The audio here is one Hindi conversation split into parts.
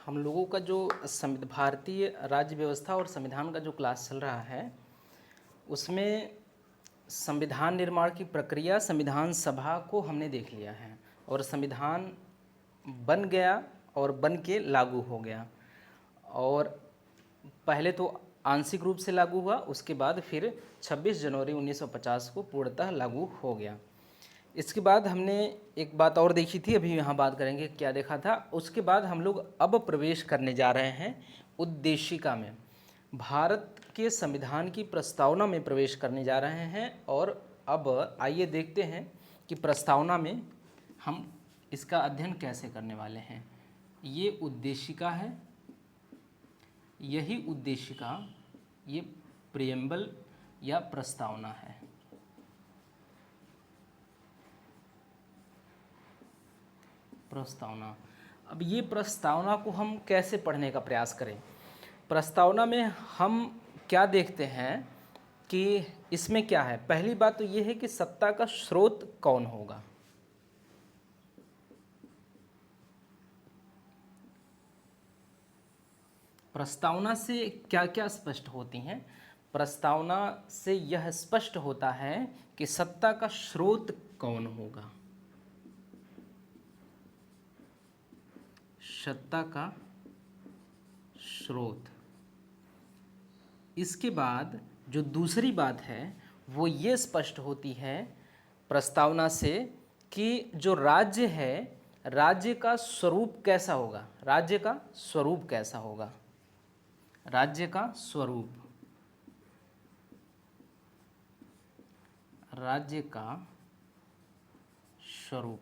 हम लोगों का जो भारतीय राज्य व्यवस्था और संविधान का जो क्लास चल रहा है उसमें संविधान निर्माण की प्रक्रिया संविधान सभा को हमने देख लिया है और संविधान बन गया और बन के लागू हो गया। और पहले तो आंशिक रूप से लागू हुआ, उसके बाद फिर 26 जनवरी 1950 को पूर्णतः लागू हो गया। इसके बाद हमने एक बात और देखी थी, अभी यहाँ बात करेंगे क्या देखा था। उसके बाद हम लोग अब प्रवेश करने जा रहे हैं उद्देशिका में, भारत के संविधान की प्रस्तावना में प्रवेश करने जा रहे हैं। और अब आइए देखते हैं कि प्रस्तावना में हम इसका अध्ययन कैसे करने वाले हैं। ये उद्देशिका है, यही उद्देशिका ये प्रियम्बल या प्रस्तावना है। प्रस्तावना, अब ये प्रस्तावना को हम कैसे पढ़ने का प्रयास करें। प्रस्तावना में हम क्या देखते हैं कि इसमें क्या है। पहली बात तो ये है कि सत्ता का स्रोत कौन होगा। प्रस्तावना से क्या क्या स्पष्ट होती हैं। प्रस्तावना से यह स्पष्ट होता है कि सत्ता का स्रोत कौन होगा। सत्ता का स्रोत। इसके बाद जो दूसरी बात है वो ये स्पष्ट होती है प्रस्तावना से कि जो राज्य है, राज्य का स्वरूप कैसा होगा। राज्य का स्वरूप कैसा होगा। राज्य का स्वरूप, राज्य का स्वरूप,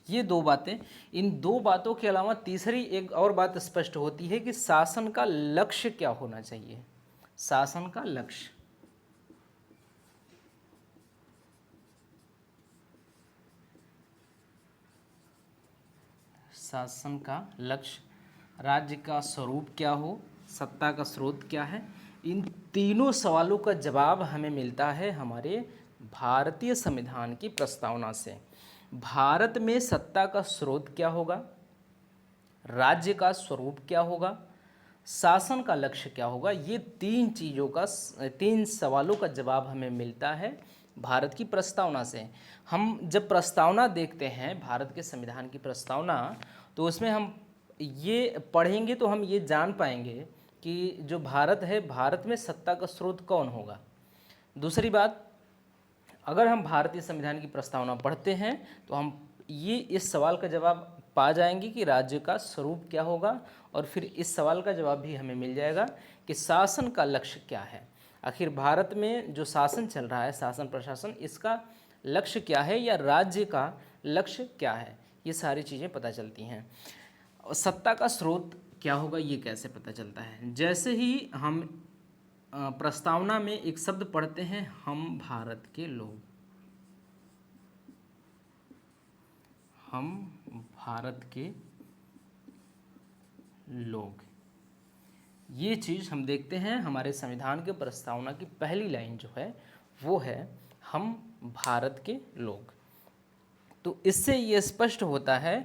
ये दो बातें। इन दो बातों के अलावा तीसरी एक और बात स्पष्ट होती है कि शासन का लक्ष्य क्या होना चाहिए। शासन का लक्ष्य, शासन का लक्ष्य, राज्य का स्वरूप क्या हो, सत्ता का स्रोत क्या है। इन तीनों सवालों का जवाब हमें मिलता है हमारे भारतीय संविधान की प्रस्तावना से। भारत में सत्ता का स्रोत क्या होगा, राज्य का स्वरूप क्या होगा, शासन का लक्ष्य क्या होगा, ये तीन चीज़ों का, तीन सवालों का जवाब हमें मिलता है भारत की प्रस्तावना से। हम जब प्रस्तावना देखते हैं भारत के संविधान की प्रस्तावना, तो उसमें हम ये पढ़ेंगे तो हम ये जान पाएंगे कि जो भारत है, भारत में सत्ता का स्रोत कौन होगा। दूसरी बात, अगर हम भारतीय संविधान की प्रस्तावना पढ़ते हैं तो हम ये इस सवाल का जवाब पा जाएंगे कि राज्य का स्वरूप क्या होगा, और फिर इस सवाल का जवाब भी हमें मिल जाएगा कि शासन का लक्ष्य क्या है। आखिर भारत में जो शासन चल रहा है, शासन प्रशासन, इसका लक्ष्य क्या है या राज्य का लक्ष्य क्या है, ये सारी चीज़ें पता चलती हैं। और सत्ता का स्रोत क्या होगा ये कैसे पता चलता है। जैसे ही हम प्रस्तावना में एक शब्द पढ़ते हैं, हम भारत के लोग, हम भारत के लोग, ये चीज़ हम देखते हैं हमारे संविधान के प्रस्तावना की पहली लाइन जो है वो है हम भारत के लोग। तो इससे ये स्पष्ट होता है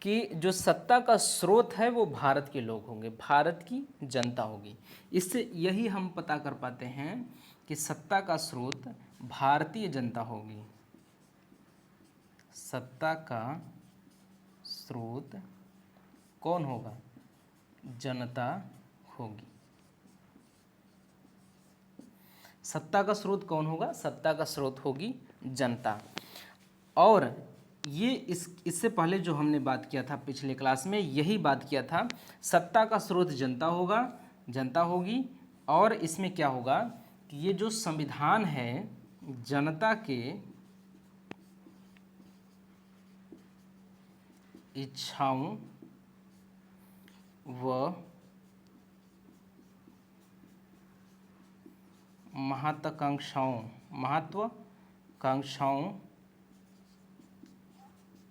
कि जो सत्ता का स्रोत है वो भारत के लोग होंगे, भारत की जनता होगी। इससे यही हम पता कर पाते हैं कि सत्ता का स्रोत भारतीय जनता होगी। सत्ता का स्रोत कौन होगा, जनता होगी। सत्ता का स्रोत कौन होगा, सत्ता का स्रोत होगी जनता। और ये इससे पहले जो हमने बात किया था पिछले क्लास में, यही बात किया था, सत्ता का स्रोत जनता होगा, जनता होगी। और इसमें क्या होगा कि ये जो संविधान है जनता के इच्छाओं व महत्वाकांक्षाओं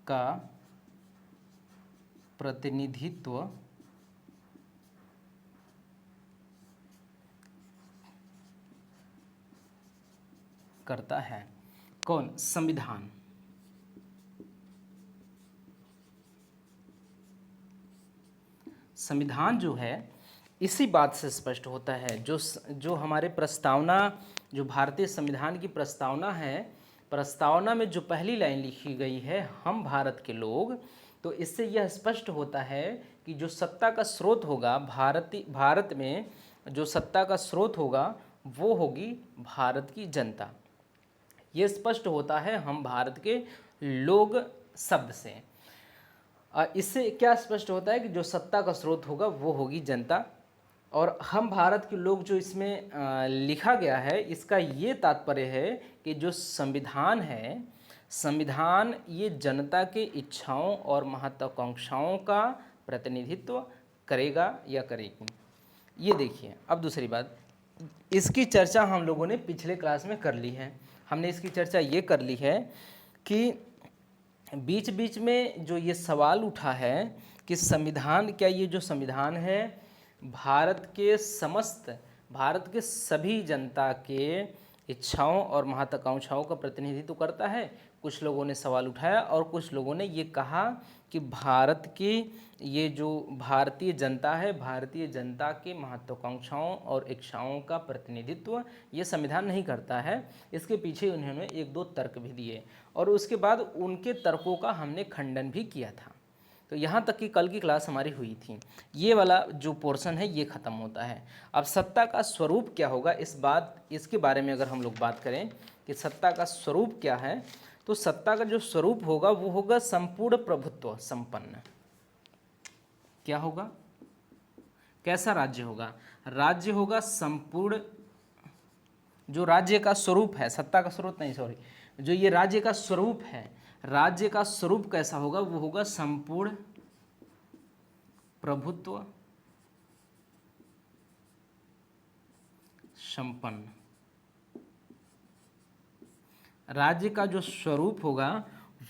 का प्रतिनिधित्व करता है। कौन, संविधान। संविधान जो है इसी बात से स्पष्ट होता है, जो हमारे प्रस्तावना, जो भारतीय संविधान की प्रस्तावना है, प्रस्तावना में जो पहली लाइन लिखी गई है, हम भारत के लोग, तो इससे यह स्पष्ट होता है कि जो सत्ता का स्रोत होगा भारत में, जो सत्ता का स्रोत होगा वो होगी भारत की जनता। ये स्पष्ट होता है हम भारत के लोग शब्द से। इससे क्या स्पष्ट होता है कि जो सत्ता का स्रोत होगा वो होगी जनता। और हम भारत के लोग जो इसमें लिखा गया है, इसका ये तात्पर्य है कि जो संविधान है, संविधान ये जनता के इच्छाओं और महत्वाकांक्षाओं का प्रतिनिधित्व करेगा या करेगी। ये देखिए, अब दूसरी बात, इसकी चर्चा हम लोगों ने पिछले क्लास में कर ली है। हमने इसकी चर्चा ये कर ली है कि बीच बीच में जो ये सवाल उठा है कि संविधान, क्या ये जो संविधान है भारत के सभी जनता के इच्छाओं और महत्वाकांक्षाओं का प्रतिनिधित्व करता है। कुछ लोगों ने सवाल उठाया और कुछ लोगों ने ये कहा कि भारत की ये जो भारतीय जनता है, भारतीय जनता के महत्वाकांक्षाओं और इच्छाओं का प्रतिनिधित्व ये संविधान नहीं करता है। इसके पीछे उन्होंने एक दो तर्क भी दिए और उसके बाद उनके तर्कों का हमने खंडन भी किया था। तो यहाँ तक कि कल की क्लास हमारी हुई थी। ये वाला जो पोर्शन है ये ख़त्म होता है। अब सत्ता का स्वरूप क्या होगा, इसके बारे में अगर हम लोग बात करें कि सत्ता का स्वरूप क्या है, तो सत्ता का जो स्वरूप होगा वो होगा संपूर्ण प्रभुत्व संपन्न। क्या होगा, कैसा राज्य होगा? राज्य होगा संपूर्ण, जो राज्य का स्वरूप है, सत्ता का स्रोत नहीं, सॉरी, जो ये राज्य का स्वरूप है, राज्य का स्वरूप कैसा होगा? वो होगा संपूर्ण प्रभुत्व संपन्न। राज्य का जो स्वरूप होगा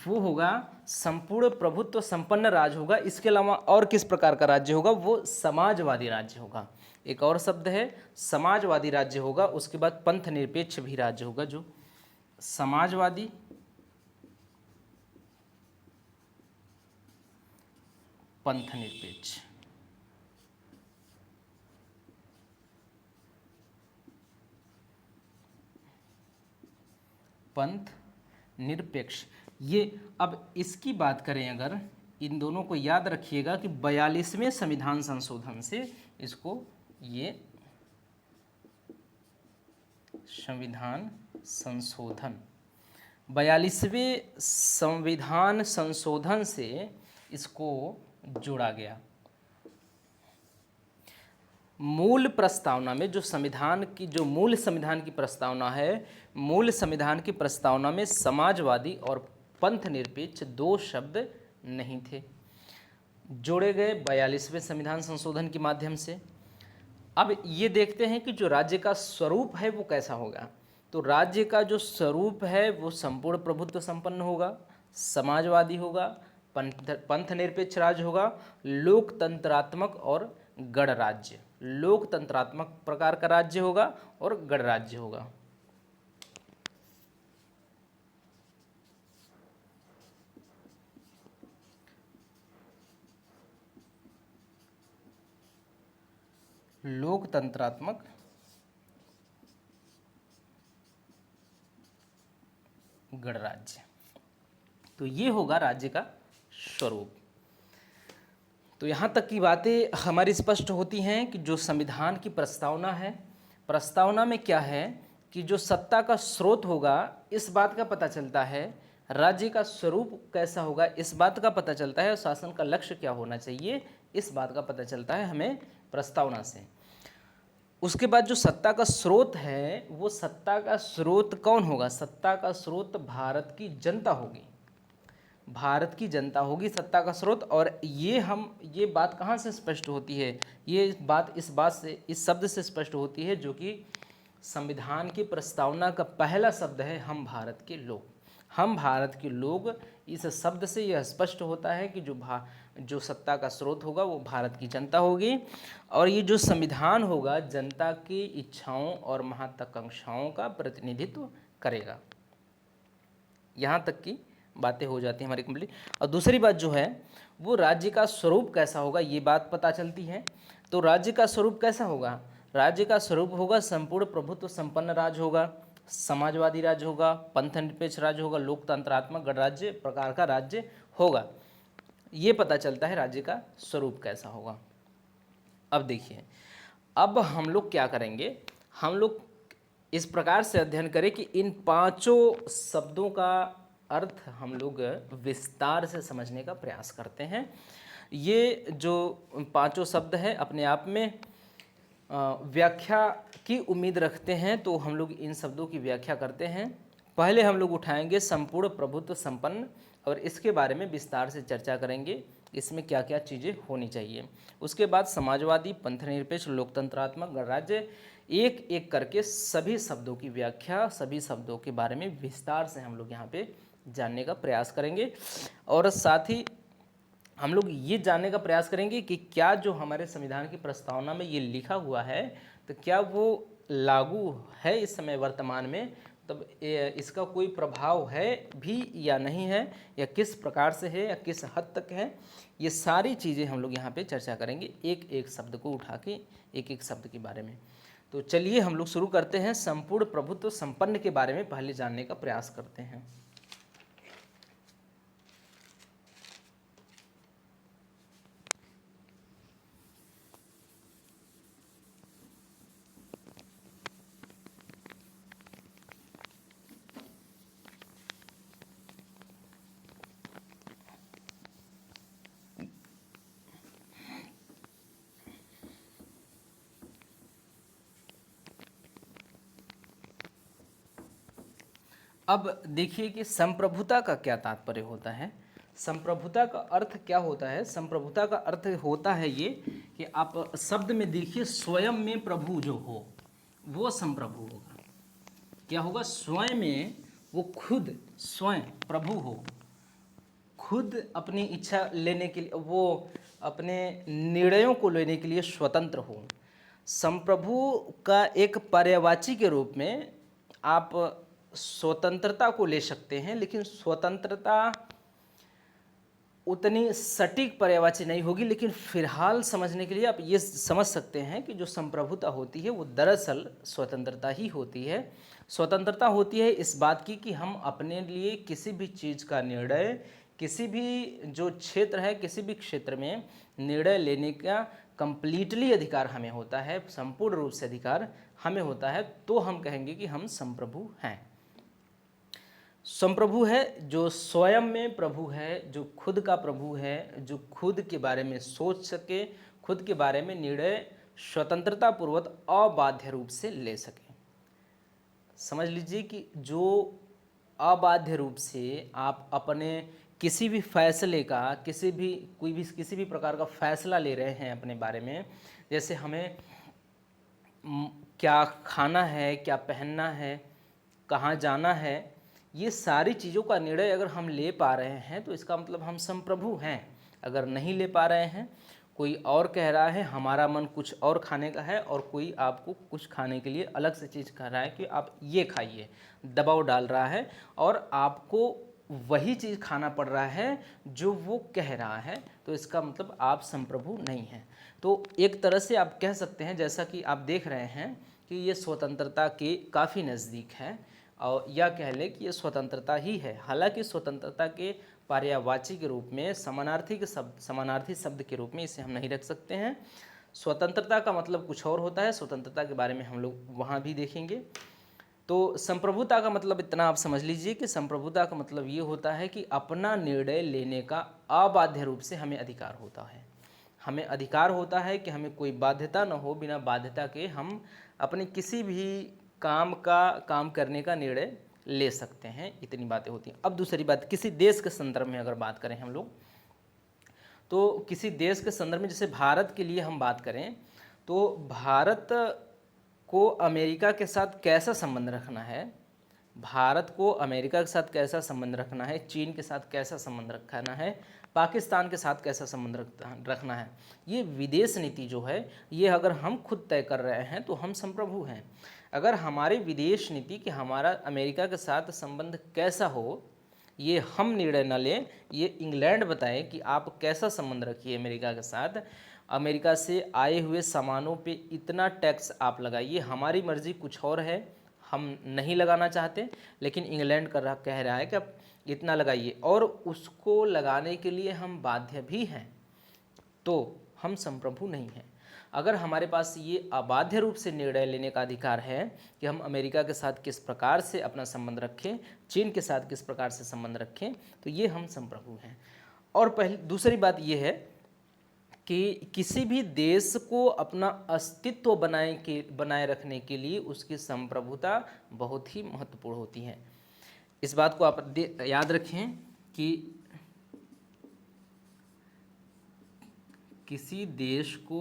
वो होगा संपूर्ण प्रभुत्व संपन्न राज्य होगा। इसके अलावा और किस प्रकार का राज्य होगा? वो समाजवादी राज्य होगा। एक और शब्द है समाजवादी राज्य होगा। उसके बाद पंथ निरपेक्ष भी राज्य होगा, जो समाजवादी, पंथ निरपेक्ष। पंथ निरपेक्ष, ये अब इसकी बात करें अगर, इन दोनों को याद रखिएगा कि 42वें संविधान संशोधन से इसको, ये संविधान संशोधन, 42वें संविधान संशोधन से इसको जोड़ा गया। मूल प्रस्तावना में जो संविधान की, जो मूल संविधान की प्रस्तावना है, मूल संविधान की प्रस्तावना में समाजवादी और पंथ निरपेक्ष दो शब्द नहीं थे, जोड़े गए 42वें संविधान संशोधन के माध्यम से। अब ये देखते हैं कि जो राज्य का स्वरूप है वो कैसा होगा। तो राज्य का जो स्वरूप है वो संपूर्ण प्रभुत्व संपन्न होगा, समाजवादी होगा, पंथ निरपेक्ष राज्य होगा, लोकतंत्रात्मक और गणराज्य, लोकतंत्रात्मक प्रकार का राज्य होगा और गणराज्य होगा। लोकतंत्रात्मक गणराज्य, तो ये होगा राज्य का स्वरूप। तो यहाँ तक की बातें हमारी स्पष्ट होती हैं कि जो संविधान की प्रस्तावना है, प्रस्तावना में क्या है कि जो सत्ता का स्रोत होगा इस बात का पता चलता है, राज्य का स्वरूप कैसा होगा इस बात का पता चलता है, और शासन का लक्ष्य क्या होना चाहिए इस बात का पता चलता है हमें प्रस्तावना से। उसके बाद जो सत्ता का स्रोत है, वो सत्ता का स्रोत कौन होगा? सत्ता का स्रोत भारत की जनता होगी, भारत की जनता होगी सत्ता का स्रोत। और ये बात कहाँ से स्पष्ट होती है? ये बात इस शब्द से स्पष्ट होती है जो कि संविधान की प्रस्तावना का पहला शब्द है, हम भारत के लोग। हम भारत के लोग, इस शब्द से यह स्पष्ट होता है कि जो सत्ता का स्रोत होगा वो भारत की जनता होगी, और ये जो संविधान होगा जनता की इच्छाओं और महत्वाकांक्षाओं का प्रतिनिधित्व करेगा। यहाँ तक की बातें हो जाती हैं हमारी कंप्लीट। और दूसरी बात जो है वो राज्य का स्वरूप कैसा होगा ये बात पता चलती है। तो राज्य का स्वरूप कैसा होगा? राज्य का स्वरूप होगा संपूर्ण प्रभुत्व संपन्न राज्य होगा, समाजवादी राज्य होगा, पंथनिरपेक्ष राज्य होगा, लोकतंत्रात्मक गणराज्य प्रकार का राज्य होगा। ये पता चलता है राज्य का स्वरूप कैसा होगा। अब देखिए, अब हम लोग क्या करेंगे, हम लोग इस प्रकार से अध्ययन करें कि इन पांचों शब्दों का अर्थ हम लोग विस्तार से समझने का प्रयास करते हैं। ये जो पांचों शब्द हैं अपने आप में व्याख्या की उम्मीद रखते हैं, तो हम लोग इन शब्दों की व्याख्या करते हैं। पहले हम लोग उठाएंगे संपूर्ण प्रभुत्व संपन्न, और इसके बारे में विस्तार से चर्चा करेंगे, इसमें क्या क्या चीज़ें होनी चाहिए। उसके बाद समाजवादी, पंथनिरपेक्ष, लोकतंत्रात्मक गणराज्य, एक एक करके सभी शब्दों की व्याख्या, सभी शब्दों के बारे में विस्तार से हम लोग यहाँ पे जानने का प्रयास करेंगे। और साथ ही हम लोग ये जानने का प्रयास करेंगे कि क्या जो हमारे संविधान की प्रस्तावना में ये लिखा हुआ है, तो क्या वो लागू है इस समय वर्तमान में, तब इसका कोई प्रभाव है भी या नहीं है, या किस प्रकार से है या किस हद तक है। ये सारी चीज़ें हम लोग यहाँ पे चर्चा करेंगे, एक एक शब्द को उठा के, एक एक शब्द के बारे में। तो चलिए हम लोग शुरू करते हैं। संपूर्ण प्रभुत्व संपन्न के बारे में पहले जानने का प्रयास करते हैं। अब देखिए कि संप्रभुता का क्या तात्पर्य होता है। संप्रभुता का अर्थ क्या होता है? संप्रभुता का अर्थ होता है ये कि आप शब्द में देखिए, स्वयं में प्रभु जो हो वो संप्रभु होगा। क्या होगा? स्वयं में वो खुद स्वयं प्रभु हो, खुद अपनी इच्छा लेने के लिए, वो अपने निर्णयों को लेने के लिए स्वतंत्र हो। संप्रभु का एक पर्यायवाची के रूप में आप स्वतंत्रता को ले सकते हैं, लेकिन स्वतंत्रता उतनी सटीक पर्यायवाची नहीं होगी। लेकिन फिलहाल समझने के लिए आप ये समझ सकते हैं कि जो संप्रभुता होती है वो दरअसल स्वतंत्रता ही होती है। स्वतंत्रता होती है इस बात की कि हम अपने लिए किसी भी चीज़ का निर्णय, किसी भी जो क्षेत्र है, किसी भी क्षेत्र में निर्णय लेने का कंप्लीटली अधिकार हमें होता है, संपूर्ण रूप से अधिकार हमें होता है, तो हम कहेंगे कि हम संप्रभु हैं। संप्रभु है जो स्वयं में प्रभु है, जो खुद का प्रभु है, जो खुद के बारे में सोच सके, खुद के बारे में निर्णय स्वतंत्रता पूर्वक अबाध्य रूप से ले सके। समझ लीजिए कि जो अबाध्य रूप से आप अपने किसी भी फैसले का, किसी भी प्रकार का फैसला ले रहे हैं अपने बारे में, जैसे हमें क्या खाना है, क्या पहनना है, कहाँ जाना है, ये सारी चीज़ों का निर्णय अगर हम ले पा रहे हैं तो इसका मतलब हम संप्रभु हैं। अगर नहीं ले पा रहे हैं, कोई और कह रहा है हमारा मन कुछ और खाने का है, और कोई आपको कुछ खाने के लिए अलग से चीज़ कह रहा है कि आप ये खाइए, दबाव डाल रहा है, और आपको वही चीज़ खाना पड़ रहा है जो वो कह रहा है, तो इसका मतलब आप संप्रभु नहीं हैं। तो एक तरह से आप कह सकते हैं, जैसा कि आप देख रहे हैं कि ये स्वतंत्रता के काफ़ी नज़दीक है, और या कह लें कि ये स्वतंत्रता ही है। हालांकि स्वतंत्रता के पर्यायवाची के रूप में, समानार्थी शब्द के रूप में इसे हम नहीं रख सकते हैं। स्वतंत्रता का मतलब कुछ और होता है, स्वतंत्रता के बारे में हम लोग वहाँ भी देखेंगे। तो संप्रभुता का मतलब इतना आप समझ लीजिए कि संप्रभुता का मतलब ये होता है कि अपना निर्णय लेने का अबाध्य रूप से हमें अधिकार होता है। हमें अधिकार होता है कि हमें कोई बाध्यता न हो, बिना बाध्यता के हम अपने किसी भी काम करने का निर्णय ले सकते हैं। इतनी बातें होती हैं। अब दूसरी बात, किसी देश के संदर्भ में अगर बात करें हम लोग, तो किसी देश के संदर्भ में जैसे भारत के लिए हम बात करें, तो भारत को अमेरिका के साथ कैसा संबंध रखना है, भारत को अमेरिका के साथ कैसा संबंध रखना है, चीन के साथ कैसा संबंध रखना है, पाकिस्तान के साथ कैसा संबंध रखना है, ये विदेश नीति जो है, ये अगर हम खुद तय कर रहे हैं तो हम संप्रभु हैं। अगर हमारी विदेश नीति कि हमारा अमेरिका के साथ संबंध कैसा हो, ये हम निर्णय न लें, ये इंग्लैंड बताए कि आप कैसा संबंध रखिए अमेरिका के साथ। अमेरिका से आए हुए सामानों पे इतना टैक्स आप लगाइए, हमारी मर्जी कुछ और है, हम नहीं लगाना चाहते, लेकिन इंग्लैंड कह रहा है कि आप इतना लगाइए, और उसको लगाने के लिए हम बाध्य भी हैं, तो हम संप्रभु नहीं हैं। अगर हमारे पास ये अबाध्य रूप से निर्णय लेने का अधिकार है कि हम अमेरिका के साथ किस प्रकार से अपना संबंध रखें, चीन के साथ किस प्रकार से संबंध रखें, तो ये हम संप्रभु हैं। और दूसरी बात ये है कि किसी भी देश को अपना अस्तित्व बनाए रखने के लिए उसकी संप्रभुता बहुत ही महत्वपूर्ण होती है। इस बात को आप याद रखें कि किसी देश को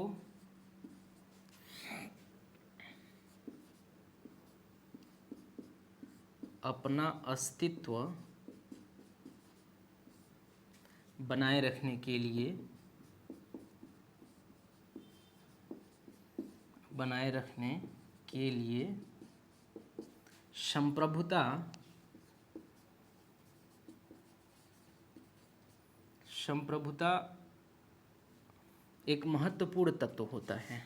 अपना अस्तित्व बनाए रखने के लिए संप्रभुता एक महत्वपूर्ण तत्व होता है।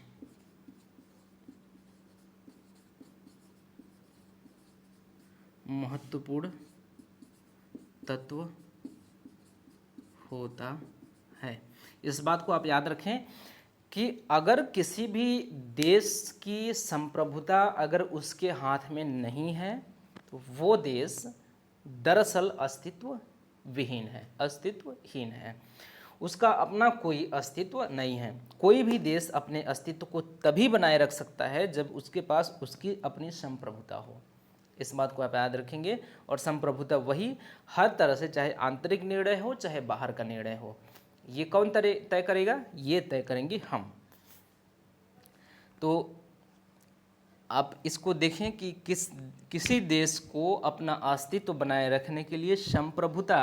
महत्वपूर्ण तत्व होता है। इस बात को आप याद रखें कि अगर किसी भी देश की संप्रभुता अगर उसके हाथ में नहीं है तो वो देश दरअसल अस्तित्वहीन है, उसका अपना कोई अस्तित्व नहीं है। कोई भी देश अपने अस्तित्व को तभी बनाए रख सकता है जब उसके पास उसकी अपनी संप्रभुता हो। इस बात को आप याद रखेंगे। और संप्रभुता वही हर तरह से, चाहे आंतरिक निर्णय हो चाहे बाहर का निर्णय हो, ये कौन तय करेगा? ये तय करेंगे हम। तो आप इसको देखें कि किसी देश को अपना अस्तित्व बनाए रखने के लिए संप्रभुता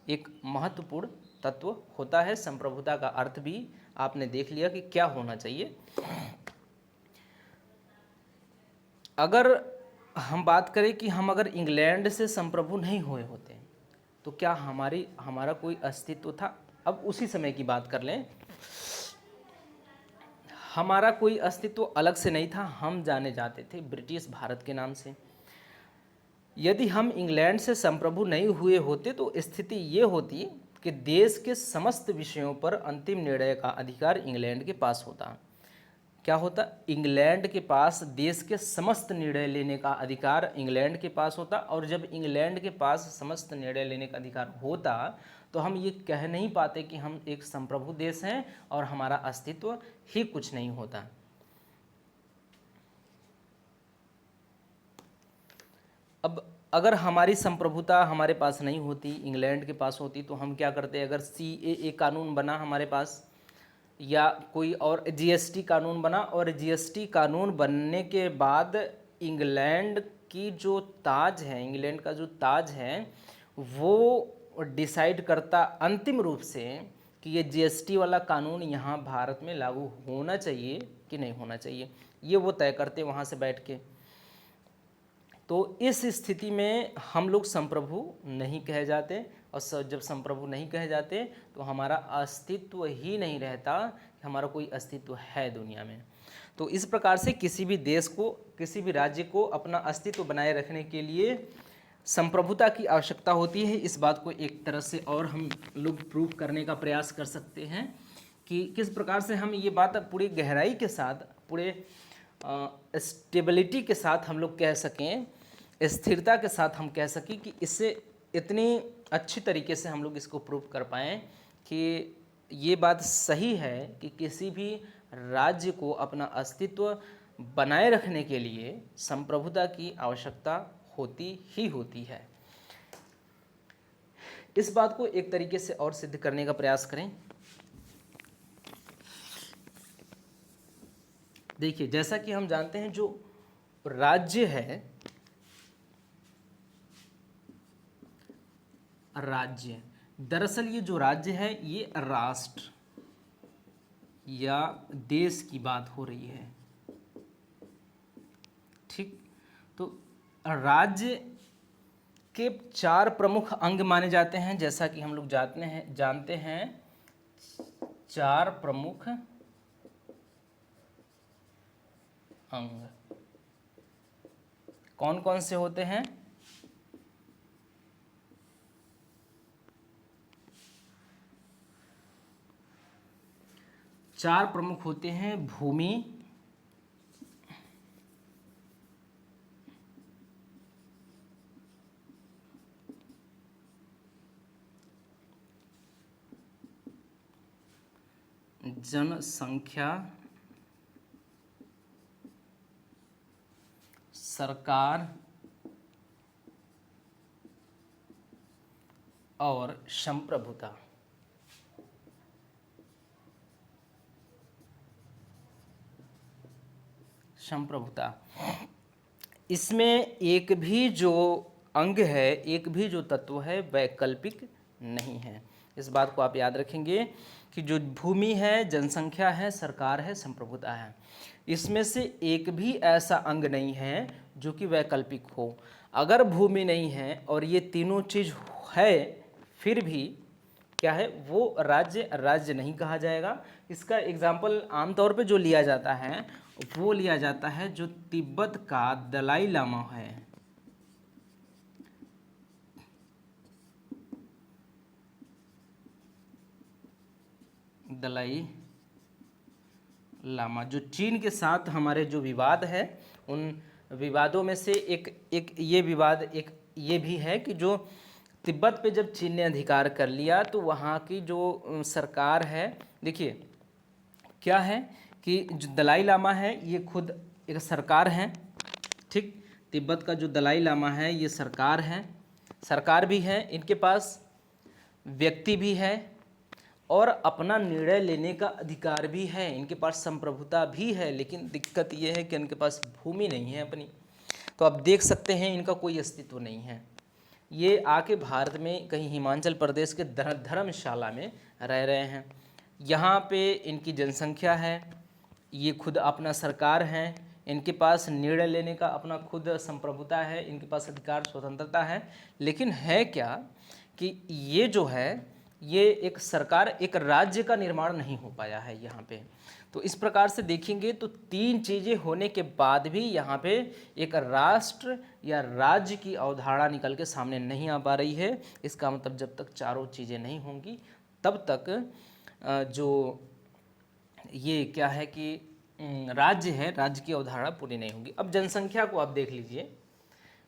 एक महत्वपूर्ण तत्व होता है। संप्रभुता का अर्थ भी आपने देख लिया कि क्या होना चाहिए। अगर हम बात करें कि हम अगर इंग्लैंड से संप्रभु नहीं हुए होते तो क्या हमारा कोई अस्तित्व था? अब उसी समय की बात कर लें, हमारा कोई अस्तित्व अलग से नहीं था, हम जाने जाते थे ब्रिटिश भारत के नाम से। यदि हम इंग्लैंड से संप्रभु नहीं हुए होते तो स्थिति ये होती कि देश के समस्त विषयों पर अंतिम निर्णय का अधिकार इंग्लैंड के पास होता। क्या होता? इंग्लैंड के पास देश के समस्त निर्णय लेने का अधिकार इंग्लैंड के पास होता। और जब इंग्लैंड के पास समस्त निर्णय लेने का अधिकार होता तो हम ये कह नहीं पाते कि हम एक संप्रभु देश हैं और हमारा अस्तित्व ही कुछ नहीं होता। अब अगर हमारी संप्रभुता हमारे पास नहीं होती, इंग्लैंड के पास होती, तो हम क्या करते? अगर CAA कानून बना हमारे पास या कोई और GST कानून बना, और GST कानून बनने के बाद इंग्लैंड की जो ताज है, इंग्लैंड का जो ताज है वो डिसाइड करता अंतिम रूप से कि ये GST वाला कानून यहाँ भारत में लागू होना चाहिए कि नहीं होना चाहिए, ये वो तय करते वहाँ से बैठ के। तो इस स्थिति में हम लोग संप्रभु नहीं कहे जाते, और जब संप्रभु नहीं कहे जाते तो हमारा अस्तित्व ही नहीं रहता, हमारा कोई अस्तित्व है दुनिया में। तो इस प्रकार से किसी भी देश को, किसी भी राज्य को अपना अस्तित्व बनाए रखने के लिए संप्रभुता की आवश्यकता होती है। इस बात को एक तरह से और हम लोग प्रूव करने का प्रयास कर सकते हैं कि किस प्रकार से हम ये बात पूरी गहराई के साथ, पूरे स्टेबिलिटी के साथ हम लोग कह सकें, स्थिरता के साथ हम कह सकें कि इससे इतनी अच्छी तरीके से हम लोग इसको प्रूव कर पाएँ कि ये बात सही है कि किसी भी राज्य को अपना अस्तित्व बनाए रखने के लिए संप्रभुता की आवश्यकता होती ही होती है। इस बात को एक तरीके से और सिद्ध करने का प्रयास करें। देखिए, जैसा कि हम जानते हैं जो राज्य है, राज्य दरअसल ये जो राज्य है ये राष्ट्र या देश की बात हो रही है, ठीक। तो राज्य के 4 प्रमुख अंग माने जाते हैं, जैसा कि हम लोग जानते हैं 4 प्रमुख अंग कौन कौन से होते हैं? चार प्रमुख होते हैं: भूमि, जनसंख्या, सरकार और संप्रभुता। इसमें एक भी जो अंग है, एक भी जो तत्व है वैकल्पिक नहीं है। इस बात को आप याद रखेंगे कि जो भूमि है, जनसंख्या है, सरकार है, संप्रभुता है, इसमें से एक भी ऐसा अंग नहीं है जो कि वैकल्पिक हो। अगर भूमि नहीं है और ये तीनों चीज़ है, फिर भी क्या है, वो राज्य नहीं कहा जाएगा। इसका एग्जाम्पल आमतौर पे जो लिया जाता है वो लिया जाता है जो तिब्बत का दलाई लामा है। दलाई लामा जो चीन के साथ हमारे जो विवाद है, उन विवादों में से एक ये विवाद, एक ये भी है कि जो तिब्बत पे जब चीन ने अधिकार कर लिया तो वहाँ की जो सरकार है, देखिए क्या है कि जो दलाई लामा है ये खुद एक सरकार है, ठीक। तिब्बत का जो दलाई लामा है ये सरकार है, सरकार भी है, इनके पास व्यक्ति भी है और अपना निर्णय लेने का अधिकार भी है, इनके पास संप्रभुता भी है। लेकिन दिक्कत ये है कि इनके पास भूमि नहीं है अपनी। तो आप देख सकते हैं इनका कोई अस्तित्व नहीं है। ये आके भारत में कहीं हिमाचल प्रदेश के धर्मशाला में रह रहे हैं। यहाँ पे इनकी जनसंख्या है, ये खुद अपना सरकार है, इनके पास निर्णय लेने का अपना खुद संप्रभुता है, इनके पास अधिकार स्वतंत्रता है। लेकिन है क्या कि ये जो है, ये एक सरकार, एक राज्य का निर्माण नहीं हो पाया है यहाँ पे। तो इस प्रकार से देखेंगे तो 3 चीज़ें होने के बाद भी यहाँ पे एक राष्ट्र या राज्य की अवधारणा निकल के सामने नहीं आ पा रही है। इसका मतलब जब तक चारों चीज़ें नहीं होंगी तब तक जो ये क्या है कि राज्य है, राज्य की अवधारणा पूरी नहीं होगी। अब जनसंख्या को आप देख लीजिए,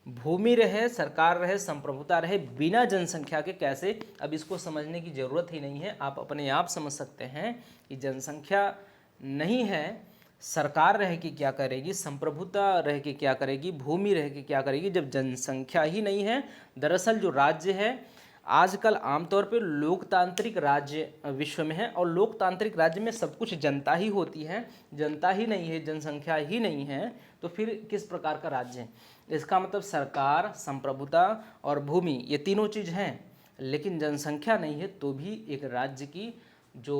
भूमि रहे, सरकार रहे, संप्रभुता रहे, बिना जनसंख्या के कैसे? अब इसको समझने की ज़रूरत ही नहीं है, आप अपने आप समझ सकते हैं कि जनसंख्या नहीं है, सरकार रह के क्या करेगी, संप्रभुता रह के क्या करेगी, भूमि रह के क्या करेगी, जब जनसंख्या ही नहीं है। दरअसल जो राज्य है आजकल आमतौर पर लोकतांत्रिक राज्य विश्व में है और लोकतांत्रिक राज्य में सब कुछ जनता ही होती है। जनता ही नहीं है, जनसंख्या ही नहीं है, तो फिर किस प्रकार का राज्य है? इसका मतलब सरकार, संप्रभुता और भूमि ये तीनों चीज़ हैं, लेकिन जनसंख्या नहीं है तो भी एक राज्य की जो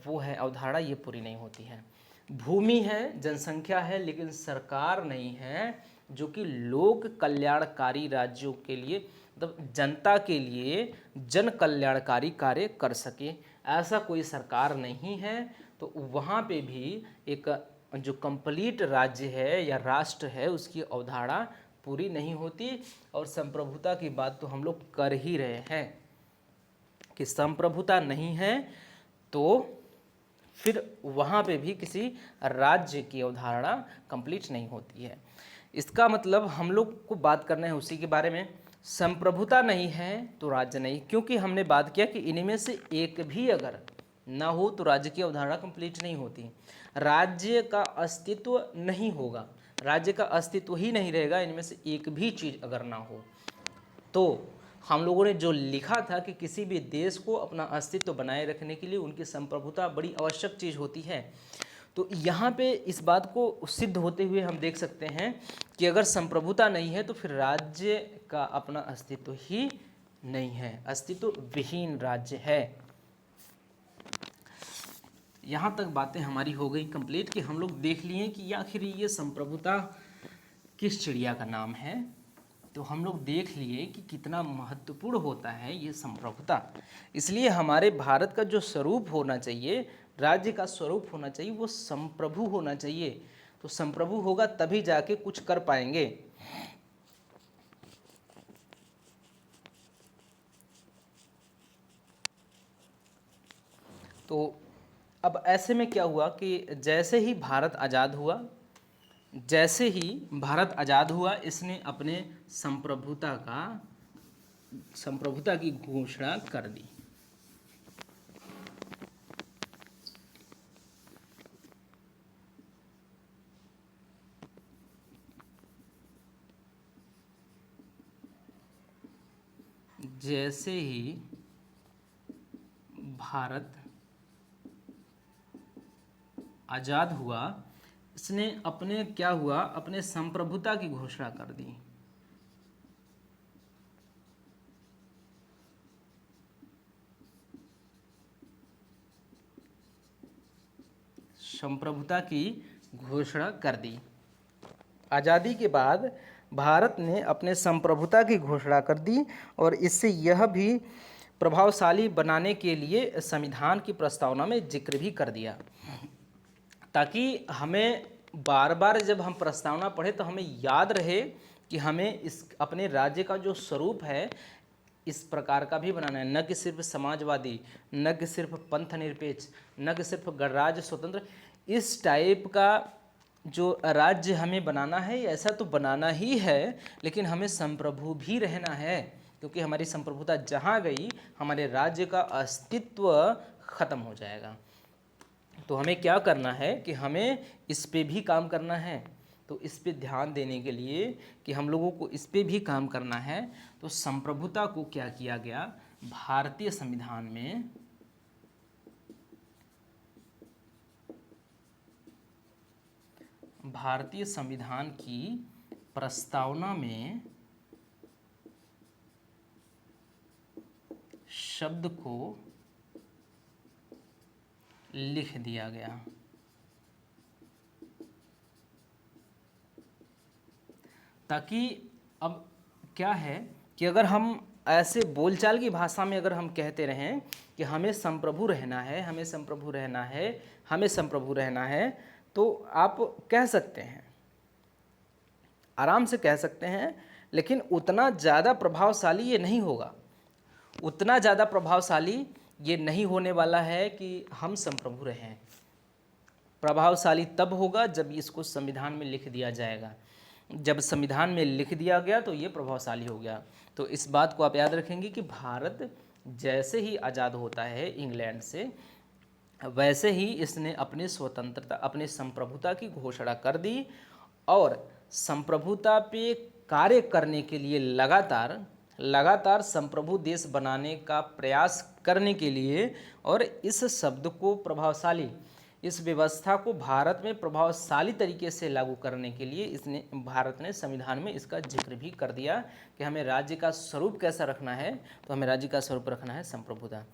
वो है अवधारणा ये पूरी नहीं होती है। भूमि है, जनसंख्या है, लेकिन सरकार नहीं है जो कि लोक कल्याणकारी राज्यों के लिए, मतलब जनता के लिए जन कल्याणकारी कार्य कर सके, ऐसा कोई सरकार नहीं है। तो वहाँ पे भी एक जो कंप्लीट राज्य है या राष्ट्र है उसकी अवधारणा पूरी नहीं होती। और संप्रभुता की बात तो हम लोग कर ही रहे हैं कि संप्रभुता नहीं है तो फिर वहाँ पे भी किसी राज्य की अवधारणा कंप्लीट नहीं होती है। इसका मतलब हम लोग को बात करना है उसी के बारे में। संप्रभुता नहीं है तो राज्य नहीं, क्योंकि हमने बात किया कि इनमें से एक भी अगर ना हो तो राज्य की अवधारणा कंप्लीट नहीं होती। राज्य का अस्तित्व नहीं होगा, राज्य का अस्तित्व ही नहीं रहेगा इनमें से एक भी चीज़ अगर ना हो। तो हम लोगों ने जो लिखा था कि किसी भी देश को अपना अस्तित्व बनाए रखने के लिए उनकी संप्रभुता बड़ी आवश्यक चीज़ होती है। तो यहाँ पे इस बात को सिद्ध होते हुए हम देख सकते हैं कि अगर संप्रभुता नहीं है तो फिर राज्य का अपना अस्तित्व ही नहीं है, अस्तित्व विहीन राज्य है। यहाँ तक बातें हमारी हो गई कंप्लीट कि हम लोग देख लिए कि आखिर ये संप्रभुता किस चिड़िया का नाम है। तो हम लोग देख लिए कि कितना महत्वपूर्ण होता है ये संप्रभुता। इसलिए हमारे भारत का जो स्वरूप होना चाहिए, राज्य का स्वरूप होना चाहिए, वो संप्रभु होना चाहिए। तो संप्रभु होगा तभी जाके कुछ कर पाएंगे। तो अब ऐसे में क्या हुआ कि जैसे ही भारत आज़ाद हुआ, जैसे ही भारत आज़ाद हुआ, इसने अपने संप्रभुता की घोषणा कर दी। जैसे ही भारत आज़ाद हुआ, इसने अपने संप्रभुता की घोषणा कर दी। संप्रभुता की घोषणा कर दी। आज़ादी के बाद भारत ने अपने संप्रभुता की घोषणा कर दी और इससे यह भी प्रभावशाली बनाने के लिए संविधान की प्रस्तावना में जिक्र भी कर दिया, ताकि हमें बार बार जब हम प्रस्तावना पढ़े तो हमें याद रहे कि हमें इस अपने राज्य का जो स्वरूप है इस प्रकार का भी बनाना है, न कि सिर्फ समाजवादी, न कि सिर्फ पंथ निरपेक्ष, न कि सिर्फ गणराज्य स्वतंत्र। इस टाइप का जो राज्य हमें बनाना है ऐसा तो बनाना ही है, लेकिन हमें संप्रभु भी रहना है, क्योंकि हमारी संप्रभुता जहाँ गई हमारे राज्य का अस्तित्व खत्म हो जाएगा। तो हमें क्या करना है कि हमें इस पे भी काम करना है। तो इस पे ध्यान देने के लिए कि हम लोगों को इस पे भी काम करना है, तो संप्रभुता को क्या किया गया, भारतीय संविधान में भारतीय संविधान की प्रस्तावना में शब्द को लिख दिया गया। ताकि अब क्या है कि अगर हम ऐसे बोलचाल की भाषा में अगर हम कहते रहें कि हमें संप्रभु रहना है, हमें संप्रभु रहना है, हमें संप्रभु रहना है, तो आप कह सकते हैं, आराम से कह सकते हैं, लेकिन उतना ज़्यादा प्रभावशाली ये नहीं होगा। उतना ज़्यादा प्रभावशाली ये नहीं होने वाला है कि हम संप्रभु रहें। प्रभावशाली तब होगा जब इसको संविधान में लिख दिया जाएगा। जब संविधान में लिख दिया गया तो ये प्रभावशाली हो गया। तो इस बात को आप याद रखेंगे कि भारत जैसे ही आज़ाद होता है इंग्लैंड से, वैसे ही इसने अपनी स्वतंत्रता, अपनी संप्रभुता की घोषणा कर दी और संप्रभुता पे कार्य करने के लिए लगातार संप्रभु देश बनाने का प्रयास करने के लिए और इस शब्द को प्रभावशाली, इस व्यवस्था को भारत में प्रभावशाली तरीके से लागू करने के लिए भारत ने संविधान में इसका जिक्र भी कर दिया कि हमें राज्य का स्वरूप कैसा रखना है। तो हमें राज्य का स्वरूप रखना है संप्रभुता।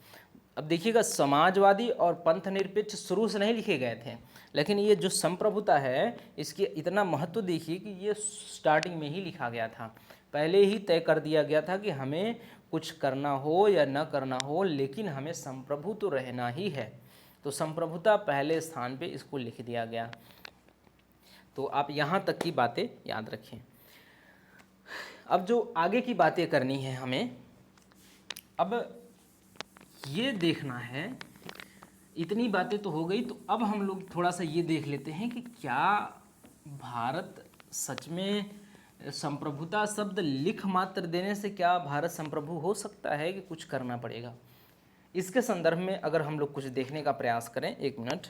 अब देखिएगा, समाजवादी और पंथ निरपेक्ष शुरू से नहीं लिखे गए थे, लेकिन ये जो संप्रभुता है इसकी इतना महत्व देखिए कि ये स्टार्टिंग में ही लिखा गया था। पहले ही तय कर दिया गया था कि हमें कुछ करना हो या न करना हो, लेकिन हमें संप्रभु तो रहना ही है। तो संप्रभुता पहले स्थान पे इसको लिख दिया गया। तो आप यहाँ तक की बातें याद रखें। अब जो आगे की बातें करनी है हमें, अब ये देखना है, इतनी बातें तो हो गई, तो अब हम लोग थोड़ा सा ये देख लेते हैं कि क्या भारत सच में संप्रभुता शब्द लिख मात्र देने से क्या भारत संप्रभु हो सकता है कि कुछ करना पड़ेगा। इसके संदर्भ में अगर हम लोग कुछ देखने का प्रयास करें, एक मिनट।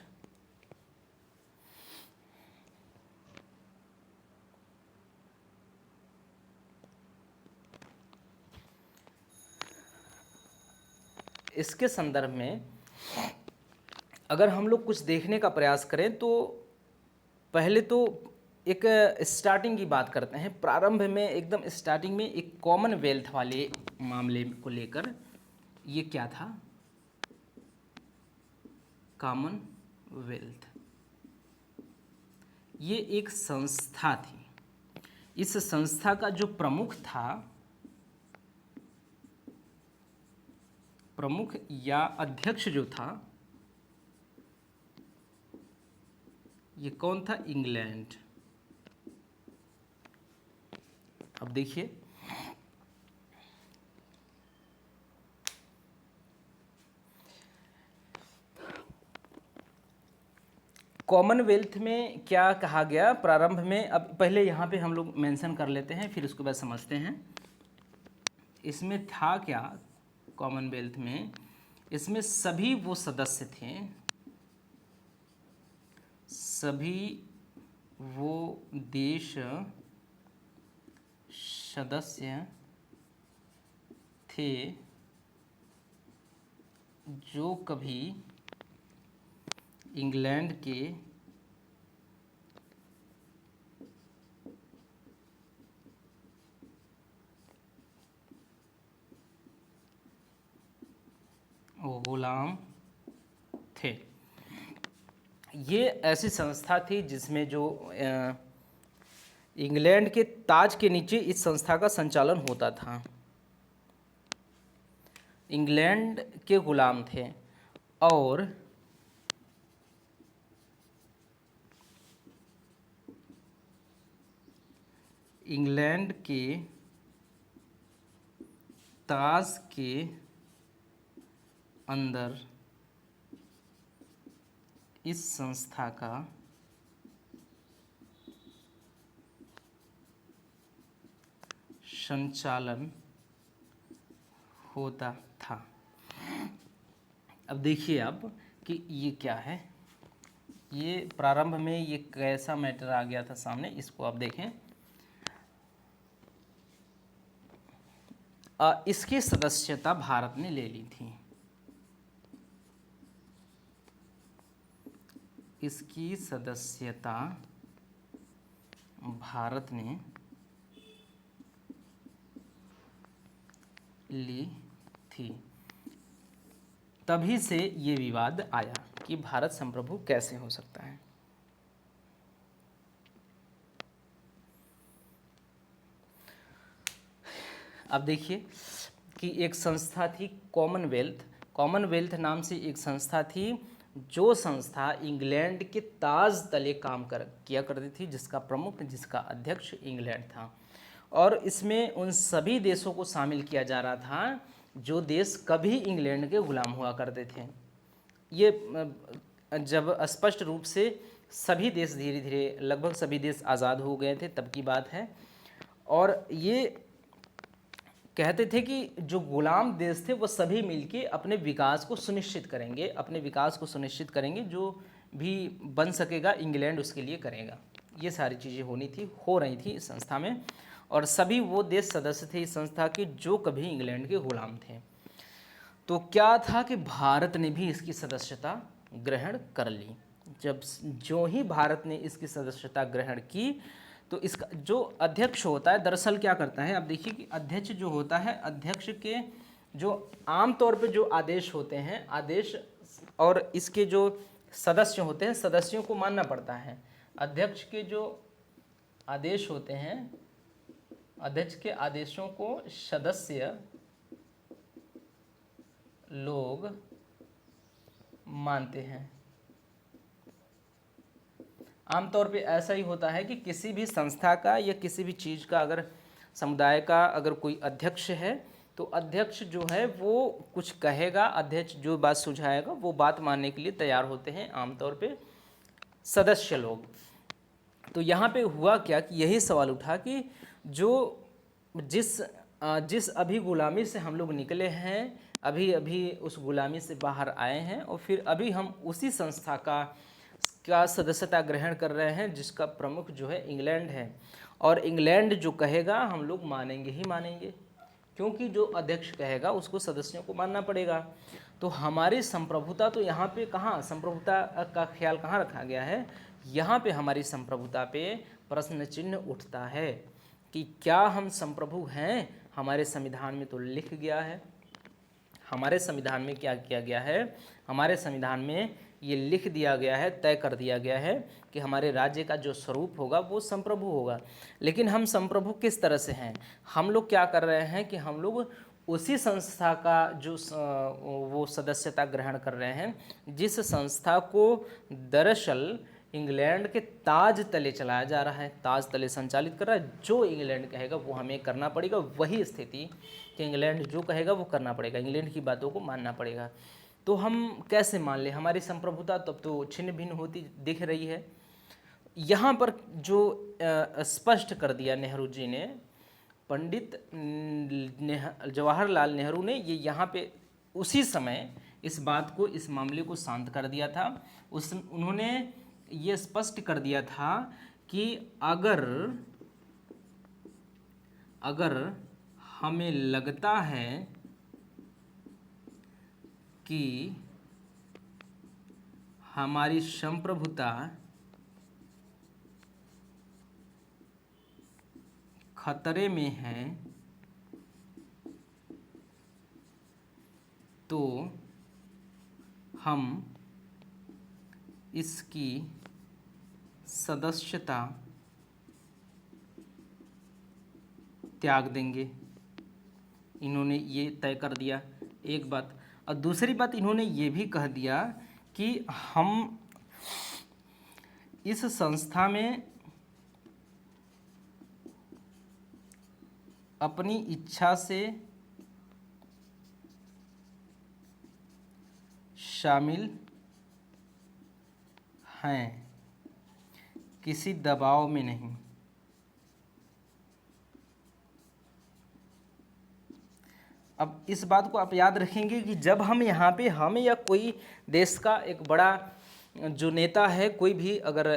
इसके संदर्भ में अगर हम लोग कुछ देखने का प्रयास करें तो पहले तो एक स्टार्टिंग की बात करते हैं। प्रारंभ में एकदम स्टार्टिंग में एक कॉमनवेल्थ वाले मामले को लेकर, ये क्या था, कॉमनवेल्थ, ये एक संस्था थी। इस संस्था का जो प्रमुख था, प्रमुख या अध्यक्ष जो था, ये कौन था? इंग्लैंड। अब देखिए, कॉमनवेल्थ में क्या कहा गया प्रारंभ में? अब पहले यहाँ पे हम लोग मेंशन कर लेते हैं, फिर उसके बाद समझते हैं। इसमें था क्या कॉमनवेल्थ में? इसमें सभी वो सदस्य थे, सभी वो देश सदस्य थे जो कभी इंग्लैंड के गुलाम थे। ये ऐसी संस्था थी जिसमें जो इंग्लैंड के ताज के नीचे इस संस्था का संचालन होता था। इंग्लैंड के गुलाम थे और इंग्लैंड के ताज के अंदर इस संस्था का संचालन होता था। अब देखिए आप कि ये क्या है। ये प्रारंभ में ये कैसा मैटर आ गया था सामने, इसको आप देखें। इसकी सदस्यता भारत ने ले ली थी। इसकी सदस्यता भारत ने ली थी। तभी से ये विवाद आया कि भारत संप्रभु कैसे हो सकता है। अब देखिए कि एक संस्था थी कॉमनवेल्थ। कॉमनवेल्थ नाम से एक संस्था थी, जो संस्था इंग्लैंड के ताज तले काम किया करती थी, जिसका प्रमुख, जिसका अध्यक्ष इंग्लैंड था। और इसमें उन सभी देशों को शामिल किया जा रहा था जो देश कभी इंग्लैंड के गुलाम हुआ करते थे। ये जब स्पष्ट रूप से सभी देश धीरे धीरे, लगभग सभी देश आज़ाद हो गए थे तब की बात है। और ये कहते थे कि जो गुलाम देश थे वो सभी मिलके अपने विकास को सुनिश्चित करेंगे, अपने विकास को सुनिश्चित करेंगे, जो भी बन सकेगा इंग्लैंड उसके लिए करेगा। ये सारी चीज़ें हो रही थी इस संस्था में। और सभी वो देश सदस्य थे इस संस्था के जो कभी इंग्लैंड के गुलाम थे। तो क्या था कि भारत ने भी इसकी सदस्यता ग्रहण कर ली। जो ही भारत ने इसकी सदस्यता ग्रहण की तो इसका जो अध्यक्ष होता है, दरअसल क्या करता है, अब देखिए कि अध्यक्ष जो होता है, अध्यक्ष के जो आमतौर पे जो आदेश होते हैं, आदेश और इसके जो सदस्य होते हैं, सदस्यों को मानना पड़ता है। अध्यक्ष के जो आदेश होते हैं, अध्यक्ष के आदेशों को सदस्य लोग मानते हैं। आमतौर पे ऐसा ही होता है कि किसी भी संस्था का या किसी भी चीज़ का, अगर समुदाय का अगर कोई अध्यक्ष है तो अध्यक्ष जो है वो कुछ कहेगा, अध्यक्ष जो बात सुझाएगा वो बात मानने के लिए तैयार होते हैं आमतौर पे सदस्य लोग। तो यहाँ पे हुआ क्या कि यही सवाल उठा कि जिस अभी गुलामी से हम लोग निकले हैं, अभी अभी उस गुलामी से बाहर आए हैं और फिर अभी हम उसी संस्था का सदस्यता ग्रहण कर रहे हैं जिसका प्रमुख जो है इंग्लैंड है। और इंग्लैंड जो कहेगा हम लोग मानेंगे ही मानेंगे, क्योंकि जो अध्यक्ष कहेगा उसको सदस्यों को मानना पड़ेगा। तो हमारी संप्रभुता तो यहाँ पे कहाँ, संप्रभुता का ख्याल कहाँ रखा गया है? यहाँ पे हमारी संप्रभुता पे प्रश्न चिन्ह उठता है कि क्या हम संप्रभु हैं? हमारे संविधान में तो लिख गया है, हमारे संविधान में क्या किया गया है? हमारे संविधान में ये लिख दिया गया है, तय कर दिया गया है कि हमारे राज्य का जो स्वरूप होगा वो संप्रभु होगा। लेकिन हम संप्रभु किस तरह से हैं? हम लोग क्या कर रहे हैं कि हम लोग उसी संस्था का वो सदस्यता ग्रहण कर रहे हैं जिस संस्था को दरअसल इंग्लैंड के ताज तले चलाया जा रहा है, ताज तले संचालित कर रहा है। जो इंग्लैंड कहेगा वो हमें करना पड़ेगा, वही स्थिति कि इंग्लैंड जो कहेगा वो करना पड़ेगा, इंग्लैंड की बातों को मानना पड़ेगा। तो हम कैसे मान लें? हमारी संप्रभुता तब तो छिन्न भिन्न होती दिख रही है। यहाँ पर जो स्पष्ट कर दिया नेहरू जी ने, पंडित जवाहरलाल नेहरू ने ये यहाँ पे उसी समय इस बात को, इस मामले को शांत कर दिया था। उन्होंने ये स्पष्ट कर दिया था कि अगर हमें लगता है कि हमारी संप्रभुता खतरे में है तो हम इसकी सदस्यता त्याग देंगे। इन्होंने ये तय कर दिया, एक बात। और दूसरी बात इन्होंने ये भी कह दिया कि हम इस संस्था में अपनी इच्छा से शामिल हैं, किसी दबाव में नहीं। अब इस बात को आप याद रखेंगे कि जब हम यहाँ पे, हम या कोई देश का एक बड़ा जो नेता है, कोई भी अगर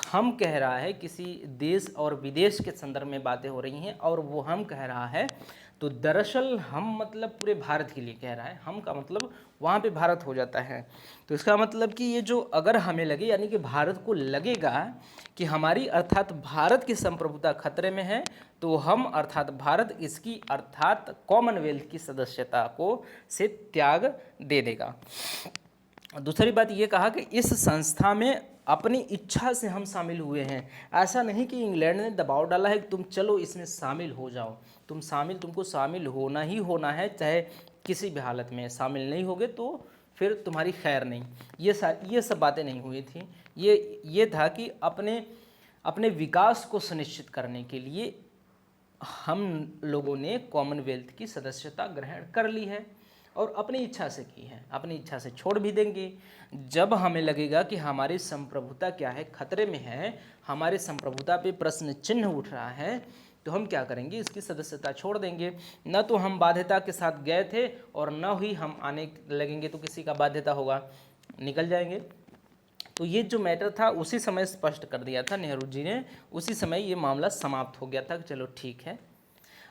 हम कह रहा है, किसी देश और विदेश के संदर्भ में बातें हो रही हैं और वो हम कह रहा है, तो दरअसल हम मतलब पूरे भारत के लिए कह रहा है। हम का मतलब वहाँ पे भारत हो जाता है। तो इसका मतलब कि ये जो अगर हमें लगे, यानी कि भारत को लगेगा कि हमारी अर्थात भारत की संप्रभुता खतरे में है, तो हम अर्थात भारत इसकी अर्थात कॉमनवेल्थ की सदस्यता को से त्याग दे देगा। दूसरी बात ये कहा कि इस संस्था में अपनी इच्छा से हम शामिल हुए हैं। ऐसा नहीं कि इंग्लैंड ने दबाव डाला है कि तुम चलो इसमें शामिल हो जाओ, तुमको शामिल होना ही होना है, चाहे किसी भी हालत में। शामिल नहीं होगे तो फिर तुम्हारी खैर नहीं। ये सब बातें नहीं हुई थी। ये था कि अपने विकास को सुनिश्चित करने के लिए हम लोगों ने कॉमनवेल्थ की सदस्यता ग्रहण कर ली है और अपनी इच्छा से की है, अपनी इच्छा से छोड़ भी देंगे। जब हमें लगेगा कि हमारी संप्रभुता क्या है, खतरे में है, हमारी संप्रभुता पे प्रश्न चिन्ह उठ रहा है, तो हम क्या करेंगे? इसकी सदस्यता छोड़ देंगे। न तो हम बाध्यता के साथ गए थे और न ही हम आने लगेंगे तो किसी का बाध्यता होगा, निकल जाएंगे। तो ये जो मैटर था उसी समय स्पष्ट कर दिया था नेहरू जी ने, उसी समय ये मामला समाप्त हो गया था कि चलो ठीक है।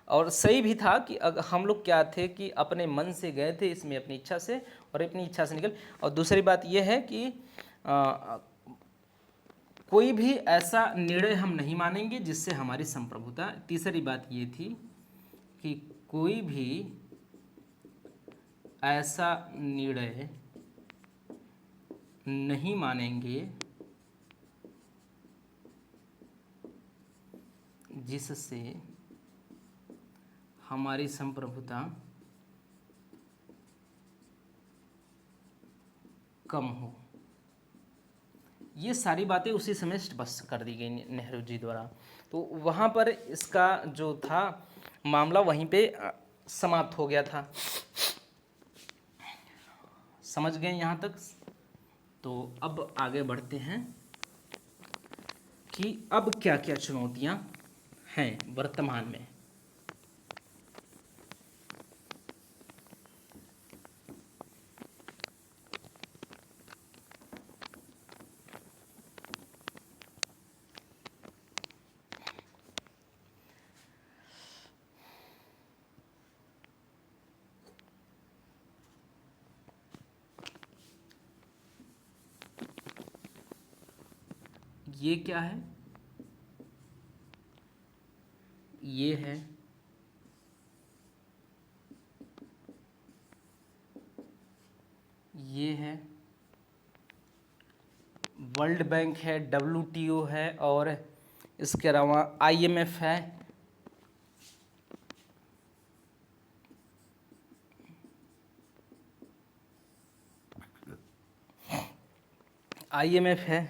और सही भी था कि हम लोग क्या थे कि अपने मन से गए थे इसमें, अपनी इच्छा से, और अपनी इच्छा से निकल। और दूसरी बात यह है कि कोई भी ऐसा निर्णय हम नहीं मानेंगे जिससे हमारी संप्रभुता। तीसरी बात ये थी कि कोई भी ऐसा निर्णय नहीं मानेंगे जिससे हमारी संप्रभुता कम हो। ये सारी बातें उसी समय स्पष्ट कर दी गई नेहरू जी द्वारा। तो वहाँ पर इसका जो था मामला वहीं पे समाप्त हो गया था। समझ गए यहाँ तक? तो अब आगे बढ़ते हैं कि अब क्या क्या चुनौतियाँ हैं वर्तमान में। ये क्या है? ये है ये है वर्ल्ड बैंक है, WTO है और इसके अलावा IMF है। IMF है,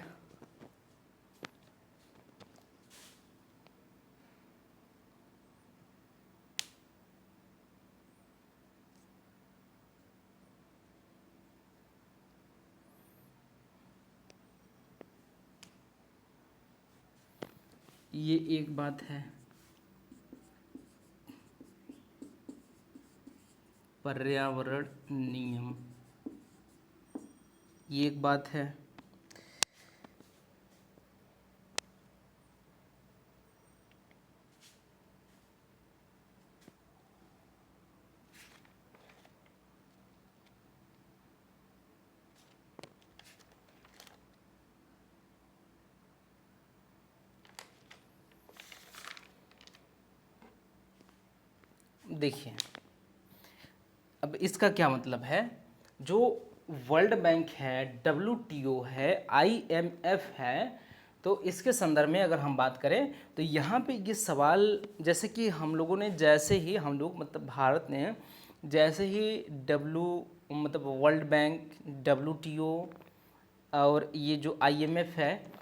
ये एक बात है। पर्यावरण नियम, ये एक बात है। देखिए, अब इसका क्या मतलब है, जो वर्ल्ड बैंक है, WTO है, IMF है, तो इसके संदर्भ में अगर हम बात करें तो यहाँ पे ये सवाल, जैसे कि हम लोगों ने, जैसे ही हम लोग मतलब भारत ने जैसे ही मतलब वर्ल्ड बैंक, WTO और ये जो IMF है,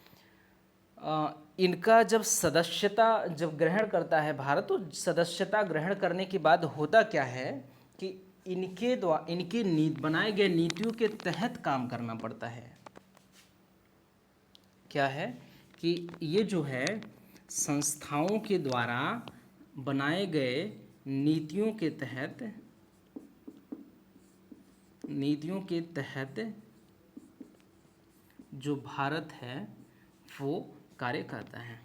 इनका जब सदस्यता जब ग्रहण करता है भारत, तो सदस्यता ग्रहण करने के बाद होता क्या है कि इनके द्वारा, इनके बनाए गए नीतियों के तहत काम करना पड़ता है। क्या है कि ये जो है संस्थाओं के द्वारा बनाए गए नीतियों के तहत जो भारत है वो कार्य करता है।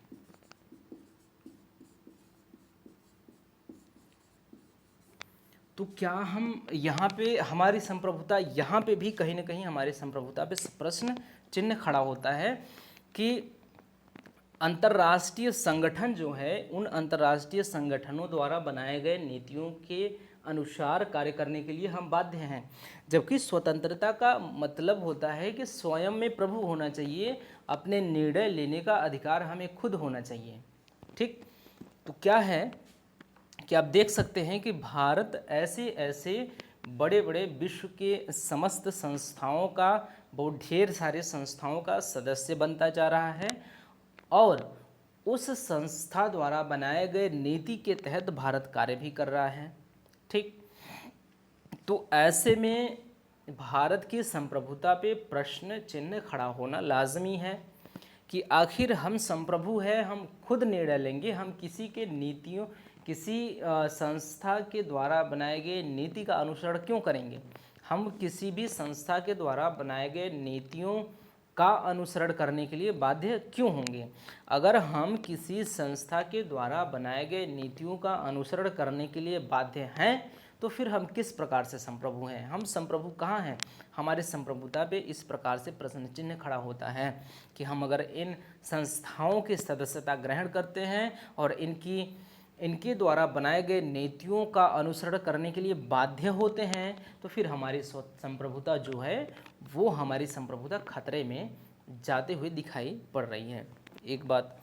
तो क्या हम यहाँ पे हमारी संप्रभुता, यहाँ पे भी कहीं ना कहीं हमारी संप्रभुता पे प्रश्न चिन्ह खड़ा होता है कि अंतर्राष्ट्रीय संगठन जो है, उन अंतर्राष्ट्रीय संगठनों द्वारा बनाए गए नीतियों के अनुसार कार्य करने के लिए हम बाध्य हैं। जबकि स्वतंत्रता का मतलब होता है कि स्वयं में प्रभु होना चाहिए, अपने निर्णय लेने का अधिकार हमें खुद होना चाहिए। ठीक, तो क्या है कि आप देख सकते हैं कि भारत ऐसे ऐसे बड़े बड़े विश्व के समस्त संस्थाओं का, बहुत ढेर सारे संस्थाओं का सदस्य बनता जा रहा है और उस संस्था द्वारा बनाए गए नीति के तहत भारत कार्य भी कर रहा है। ठीक, तो ऐसे में भारत की संप्रभुता पे प्रश्न चिन्ह खड़ा होना लाजमी है कि आखिर हम संप्रभु हैं, हम खुद निर्णय लेंगे, हम किसी के नीतियों, किसी संस्था के द्वारा बनाए गए नीति का अनुसरण क्यों करेंगे? हम किसी भी संस्था के द्वारा बनाए गए नीतियों का अनुसरण करने के लिए बाध्य क्यों होंगे? अगर हम किसी संस्था के द्वारा बनाए गए नीतियों का अनुसरण करने के लिए बाध्य हैं तो फिर हम किस प्रकार से संप्रभु हैं? हम संप्रभु कहाँ हैं? हमारे संप्रभुता पे इस प्रकार से प्रश्न चिन्ह खड़ा होता है कि हम अगर इन संस्थाओं की सदस्यता ग्रहण करते हैं और इनके द्वारा बनाए गए नीतियों का अनुसरण करने के लिए बाध्य होते हैं तो फिर हमारी संप्रभुता जो है वो, हमारी संप्रभुता खतरे में जाते हुए दिखाई पड़ रही है। एक बात।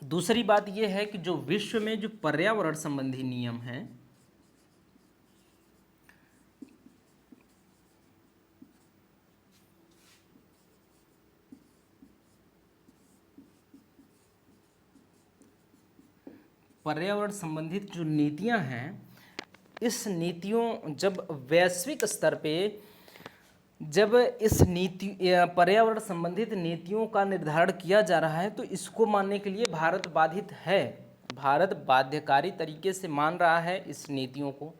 दूसरी बात यह है कि जो विश्व में जो पर्यावरण संबंधी नियम हैं, पर्यावरण संबंधित जो नीतियां हैं, इस नीतियों, जब वैश्विक स्तर पे जब इस नीति पर्यावरण संबंधित नीतियों का निर्धारण किया जा रहा है तो इसको मानने के लिए भारत बाधित है। भारत बाध्यकारी तरीके से मान रहा है इस नीतियों को।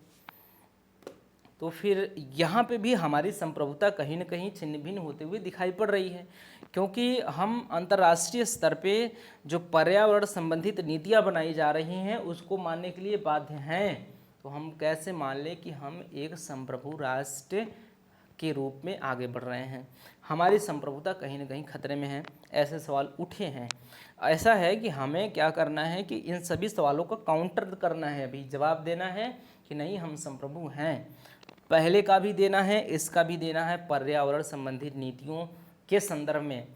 तो फिर यहाँ पे भी हमारी संप्रभुता कहीं न कहीं छिन्न भिन्न होते हुए दिखाई पड़ रही है, क्योंकि हम अंतर्राष्ट्रीय स्तर पे जो पर्यावरण संबंधित नीतियाँ बनाई जा रही हैं उसको मानने के लिए बाध्य हैं। तो हम कैसे मान लें कि हम एक संप्रभु राष्ट्र के रूप में आगे बढ़ रहे हैं? हमारी संप्रभुता कहीं ना कहीं खतरे में है। ऐसे सवाल उठे हैं। ऐसा है कि हमें क्या करना है कि इन सभी सवालों का काउंटर करना है, अभी जवाब देना है कि नहीं हम संप्रभु हैं। पहले का भी देना है, इसका भी देना है, पर्यावरण संबंधित नीतियों के संदर्भ में।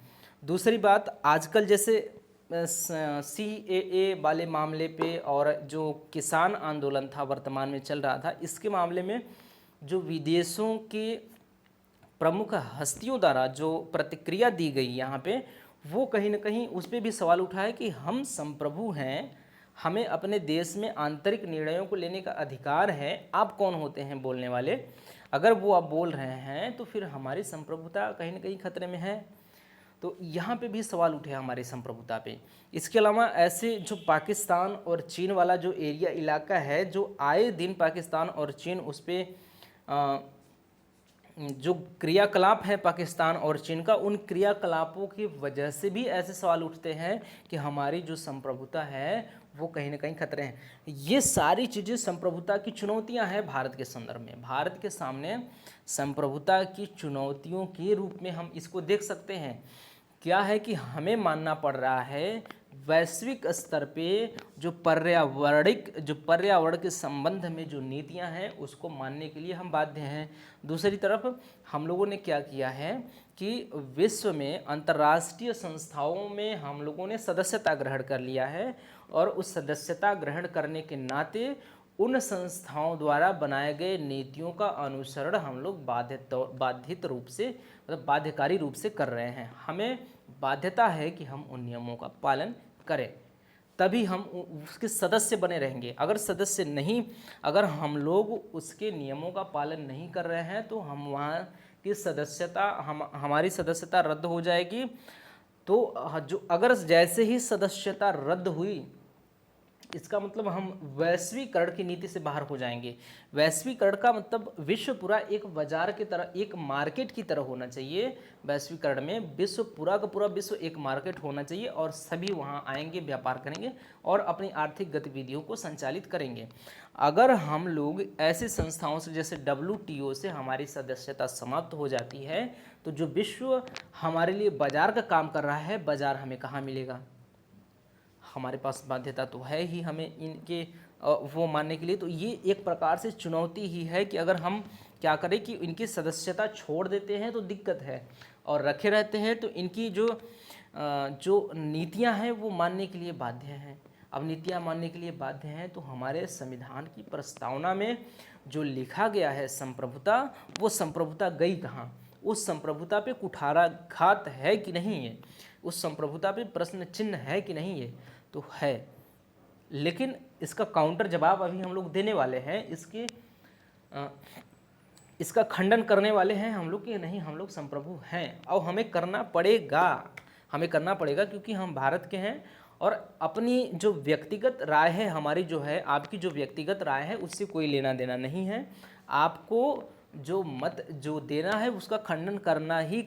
दूसरी बात, आजकल जैसे CAA वाले मामले पे और जो किसान आंदोलन था वर्तमान में चल रहा था, इसके मामले में जो विदेशों के प्रमुख हस्तियों द्वारा जो प्रतिक्रिया दी गई यहाँ पे, वो कहीं ना कहीं उस पर भी सवाल उठा है कि हम संप्रभु हैं, हमें अपने देश में आंतरिक निर्णयों को लेने का अधिकार है, आप कौन होते हैं बोलने वाले? अगर वो आप बोल रहे हैं तो फिर हमारी संप्रभुता कहीं ना कहीं खतरे में है। तो यहाँ पे भी सवाल उठे हमारी संप्रभुता पे। इसके अलावा ऐसे जो पाकिस्तान और चीन वाला जो एरिया इलाका है, जो आए दिन पाकिस्तान और चीन उस पर जो क्रियाकलाप है पाकिस्तान और चीन का, उन क्रियाकलापों की वजह से भी ऐसे सवाल उठते हैं कि हमारी जो संप्रभुता है वो कहीं ना कहीं खतरे हैं। ये सारी चीज़ें संप्रभुता की चुनौतियां हैं भारत के संदर्भ में। भारत के सामने संप्रभुता की चुनौतियों के रूप में हम इसको देख सकते हैं। क्या है कि हमें मानना पड़ रहा है वैश्विक स्तर पे जो पर्यावरण के संबंध में जो नीतियां हैं उसको मानने के लिए हम बाध्य हैं। दूसरी तरफ हम लोगों ने क्या किया है कि विश्व में अंतर्राष्ट्रीय संस्थाओं में हम लोगों ने सदस्यता ग्रहण कर लिया है, और उस सदस्यता ग्रहण करने के नाते उन संस्थाओं द्वारा बनाए गए नीतियों का अनुसरण हम लोग बाधित रूप से, मतलब बाध्यकारी रूप से कर रहे हैं। हमें बाध्यता है कि हम उन नियमों का पालन करें, तभी हम उसके सदस्य बने रहेंगे। अगर हम लोग उसके नियमों का पालन नहीं कर रहे हैं तो हम वहाँ की सदस्यता हमारी सदस्यता रद्द हो जाएगी। तो जो अगर जैसे ही सदस्यता रद्द हुई, इसका मतलब हम वैश्वीकरण की नीति से बाहर हो जाएंगे। वैश्वीकरण का मतलब विश्व पूरा एक बाजार की तरह, एक मार्केट की तरह होना चाहिए। वैश्वीकरण में विश्व पूरा का पूरा विश्व एक मार्केट होना चाहिए, और सभी वहाँ आएंगे, व्यापार करेंगे और अपनी आर्थिक गतिविधियों को संचालित करेंगे। अगर हम लोग ऐसी संस्थाओं से जैसे WTO से हमारी सदस्यता समाप्त हो जाती है, तो जो विश्व हमारे लिए बाजार का काम कर रहा है, बाजार हमें कहाँ मिलेगा? हमारे पास बाध्यता तो है ही हमें इनके वो मानने के लिए। तो ये एक प्रकार से चुनौती ही है कि अगर हम क्या करें कि इनकी सदस्यता छोड़ देते हैं तो दिक्कत है, और रखे रहते हैं तो इनकी जो नीतियां हैं वो मानने के लिए बाध्य हैं। अब नीतियां मानने के लिए बाध्य हैं तो हमारे संविधान की प्रस्तावना में जो लिखा गया है संप्रभुता, वो संप्रभुता गई कहाँ? उस संप्रभुता पे कुठाराघात है कि नहीं है? उस संप्रभुता पे प्रश्न चिन्ह है कि नहीं है? तो है, लेकिन इसका काउंटर जवाब अभी हम लोग देने वाले हैं। इसका खंडन करने वाले हैं हम लोग कि नहीं, हम लोग संप्रभु हैं और हमें करना पड़ेगा क्योंकि हम भारत के हैं। और अपनी जो व्यक्तिगत राय है हमारी, जो है आपकी जो व्यक्तिगत राय है, उससे कोई लेना देना नहीं है। आपको जो मत जो देना है उसका खंडन करना ही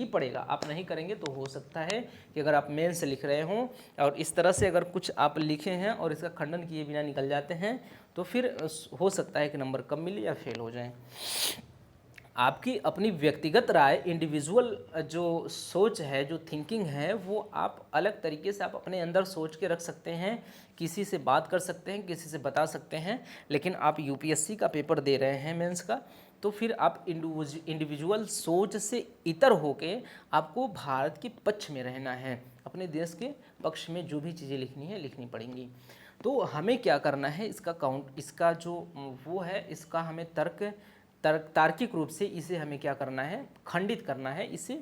पड़ेगा। आप नहीं करेंगे तो हो सकता है कि अगर आप मेन से लिख रहे हों और इस तरह से अगर कुछ आप लिखे हैं और इसका खंडन किए बिना निकल जाते हैं तो फिर हो सकता है कि नंबर कम मिले या फेल हो जाएं। आपकी अपनी व्यक्तिगत राय, इंडिविजुअल जो सोच है, जो थिंकिंग है, वो आप अलग तरीके से आप अपने अंदर सोच के रख सकते हैं, किसी से बात कर सकते हैं, किसी से बता सकते हैं। लेकिन आप UPSC का पेपर दे रहे हैं मेंस का, तो फिर आप इंडिविजुअल सोच से इतर होके आपको भारत के पक्ष में रहना है। अपने देश के पक्ष में जो भी चीज़ें लिखनी है लिखनी पड़ेंगी। तो हमें क्या करना है, इसका जो वो है, इसका हमें तार्किक रूप से इसे हमें क्या करना है, खंडित करना है, इसे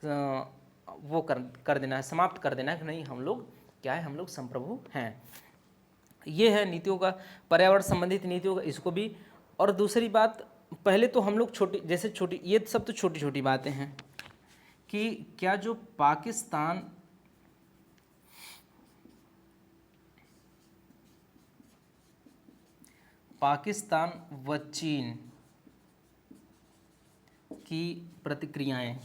वो कर देना है, समाप्त कर देना है कि नहीं, हम लोग क्या है, हम लोग संप्रभु हैं। ये है नीतियों का, पर्यावरण संबंधित नीतियों का, इसको भी। और दूसरी बात, पहले तो हम लोग छोटी ये सब तो छोटी छोटी बातें हैं कि क्या जो पाकिस्तान व चीन की प्रतिक्रियाएं,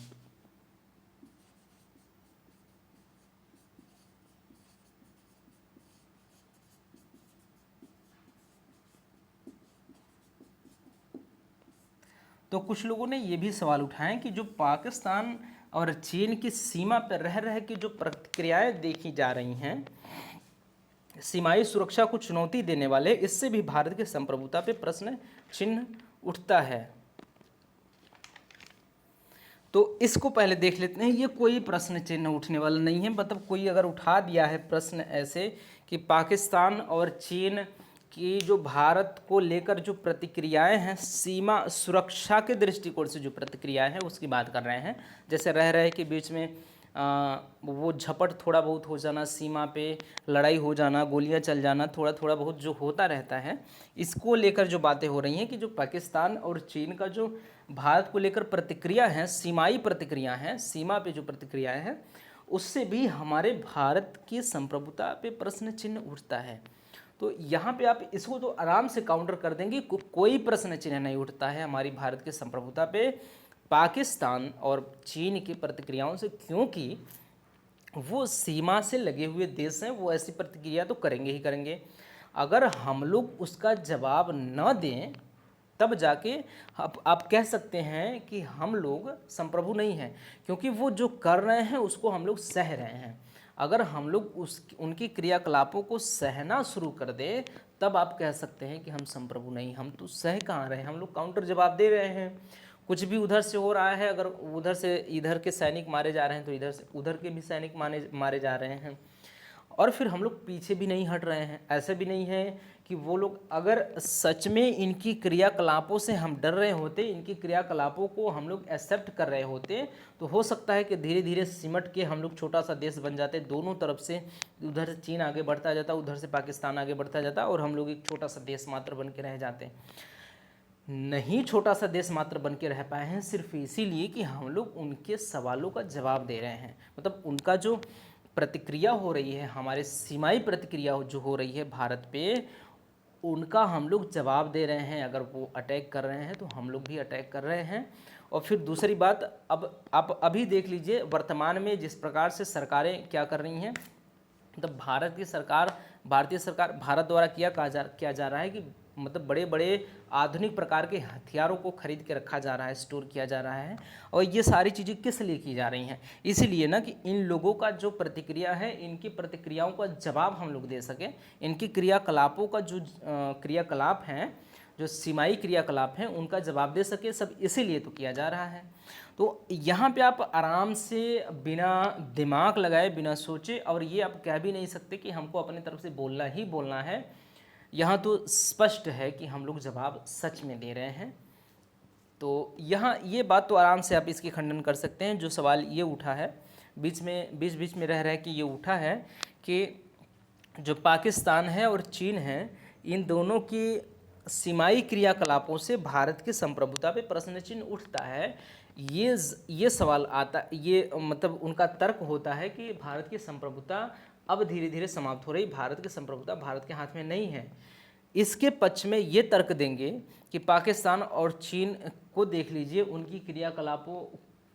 तो कुछ लोगों ने ये भी सवाल उठाए कि जो पाकिस्तान और चीन की सीमा पर रह के जो प्रतिक्रियाएं देखी जा रही हैं, सीमाई सुरक्षा को चुनौती देने वाले, इससे भी भारत की संप्रभुता पे प्रश्न चिन्ह उठता है। तो इसको पहले देख लेते हैं। ये कोई प्रश्न चिन्ह उठने वाला नहीं है, मतलब कोई अगर उठा दिया है प्रश्न ऐसे कि पाकिस्तान और चीन की जो भारत को लेकर जो प्रतिक्रियाएं हैं, सीमा सुरक्षा के दृष्टिकोण से जो प्रतिक्रियाएं हैं उसकी बात कर रहे हैं। जैसे रह रहे कि बीच में वो झपट थोड़ा बहुत हो जाना, सीमा पे लड़ाई हो जाना, गोलियां चल जाना, थोड़ा थोड़ा बहुत जो होता रहता है, इसको लेकर जो बातें हो रही हैं कि जो पाकिस्तान और चीन का जो भारत को लेकर प्रतिक्रिया है, सीमाई प्रतिक्रिया है, सीमा पे जो प्रतिक्रियाएं हैं, उससे भी हमारे भारत की संप्रभुता पे प्रश्न चिन्ह उठता है। तो यहाँ पे आप इसको तो आराम से काउंटर कर देंगे, कोई प्रश्न चिन्ह नहीं उठता है हमारी भारत की संप्रभुता पे पाकिस्तान और चीन की प्रतिक्रियाओं से, क्योंकि वो सीमा से लगे हुए देश हैं, वो ऐसी प्रतिक्रिया तो करेंगे ही करेंगे। अगर हम लोग उसका जवाब न दें तब जाके आप कह सकते हैं कि हम लोग संप्रभु नहीं हैं, क्योंकि वो जो कर रहे हैं उसको हम लोग सह रहे हैं। अगर हम लोग उनकी क्रियाकलापों को सहना शुरू कर दे तब आप कह सकते हैं कि हम संप्रभु नहीं। हम तो सह कहाँ रहे हैं, हम लोग काउंटर जवाब दे रहे हैं। कुछ भी उधर से हो रहा है, अगर उधर से इधर के सैनिक मारे जा रहे हैं तो इधर से उधर के भी सैनिक मारे जा रहे हैं, और फिर हम लोग पीछे भी नहीं हट रहे हैं। ऐसे भी नहीं है कि वो लोग, अगर सच में इनकी क्रियाकलापों से हम डर रहे होते, इनकी क्रियाकलापों को हम लोग एक्सेप्ट कर रहे होते, तो हो सकता है कि धीरे धीरे सिमट के हम लोग छोटा सा देश बन जाते, दोनों तरफ से, उधर से चीन आगे बढ़ता जाता, उधर से पाकिस्तान आगे बढ़ता जाता, और हम लोग एक छोटा सा देश मात्र बन के रह जाते। नहीं छोटा सा देश मात्र बन के रह पाए हैं सिर्फ इसीलिए कि हम लोग उनके सवालों का जवाब दे रहे हैं। मतलब उनका जो प्रतिक्रिया हो रही है, हमारे सीमाई प्रतिक्रिया जो हो रही है भारत पे, उनका हम लोग जवाब दे रहे हैं। अगर वो अटैक कर रहे हैं तो हम लोग भी अटैक कर रहे हैं। और फिर दूसरी बात, अब आप अभी देख लीजिए वर्तमान में जिस प्रकार से सरकारें क्या कर रही हैं, मतलब भारत की सरकार, भारतीय सरकार, भारत द्वारा किया जा रहा है कि मतलब बड़े बड़े आधुनिक प्रकार के हथियारों को खरीद के रखा जा रहा है, स्टोर किया जा रहा है। और ये सारी चीज़ें किस लिए की जा रही हैं? इसीलिए ना कि इन लोगों का जो प्रतिक्रिया है, इनकी प्रतिक्रियाओं का जवाब हम लोग दे सकें। इनकी क्रियाकलापों का जो क्रियाकलाप हैं, जो सीमाई क्रियाकलाप हैं, उनका जवाब दे सके, सब इसीलिए तो किया जा रहा है। तो यहाँ पे आप आराम से बिना दिमाग लगाए, बिना सोचे, और ये आप कह भी नहीं सकते कि हमको अपने तरफ से बोलना ही बोलना है। यहाँ तो स्पष्ट है कि हम लोग जवाब सच में दे रहे हैं। तो यहाँ ये बात तो आराम से आप इसकी खंडन कर सकते हैं। जो सवाल ये उठा है, बीच में रह रहे कि ये उठा है कि जो पाकिस्तान है और चीन है, इन दोनों की सीमाई क्रियाकलापों से भारत की संप्रभुता पे प्रश्न चिन्ह उठता है। ये सवाल आता, ये मतलब उनका तर्क होता है कि भारत की संप्रभुता अब धीरे धीरे समाप्त हो रही, भारत की संप्रभुता भारत के हाथ में नहीं है। इसके पक्ष में ये तर्क देंगे कि पाकिस्तान और चीन को देख लीजिए, उनकी क्रियाकलापों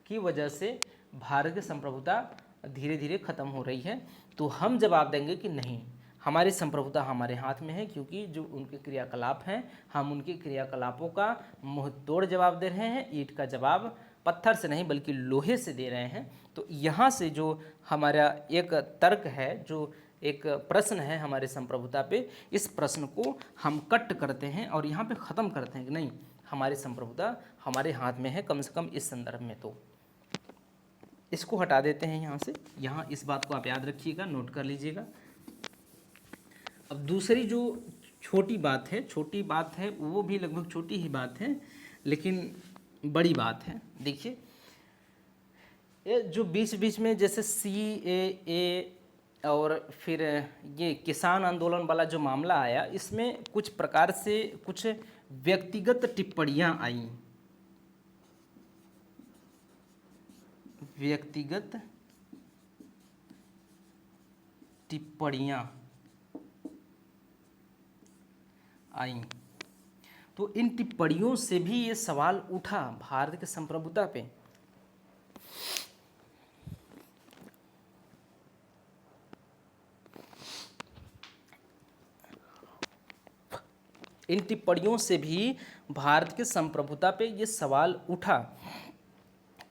की वजह से भारत की संप्रभुता धीरे धीरे खत्म हो रही है। तो हम जवाब देंगे कि नहीं, हमारी संप्रभुता हमारे हाथ में है, क्योंकि जो उनके क्रियाकलाप हैं, हम उनके क्रियाकलापों का मुंह तोड़ जवाब दे रहे हैं। ईंट का जवाब पत्थर से नहीं बल्कि लोहे से दे रहे हैं। तो यहाँ से जो हमारा एक तर्क है, जो एक प्रश्न है हमारे संप्रभुता पे, इस प्रश्न को हम कट करते हैं और यहाँ पे ख़त्म करते हैं कि नहीं, हमारी संप्रभुता हमारे हाथ में है, कम से कम इस संदर्भ में। तो इसको हटा देते हैं यहाँ से। यहाँ इस बात को आप याद रखिएगा, नोट कर लीजिएगा। अब दूसरी जो छोटी बात है, वो भी लगभग छोटी ही बात है लेकिन बड़ी बात है। देखिए, ये जो बीच में जैसे CAA और फिर ये किसान आंदोलन वाला जो मामला आया, इसमें कुछ प्रकार से कुछ व्यक्तिगत टिप्पणियां आई, व्यक्तिगत टिप्पणियां आई। तो इन टिप्पणियों से भी ये सवाल उठा भारत के संप्रभुता पे। इन टिप्पणियों से भी भारत के संप्रभुता पे ये सवाल उठा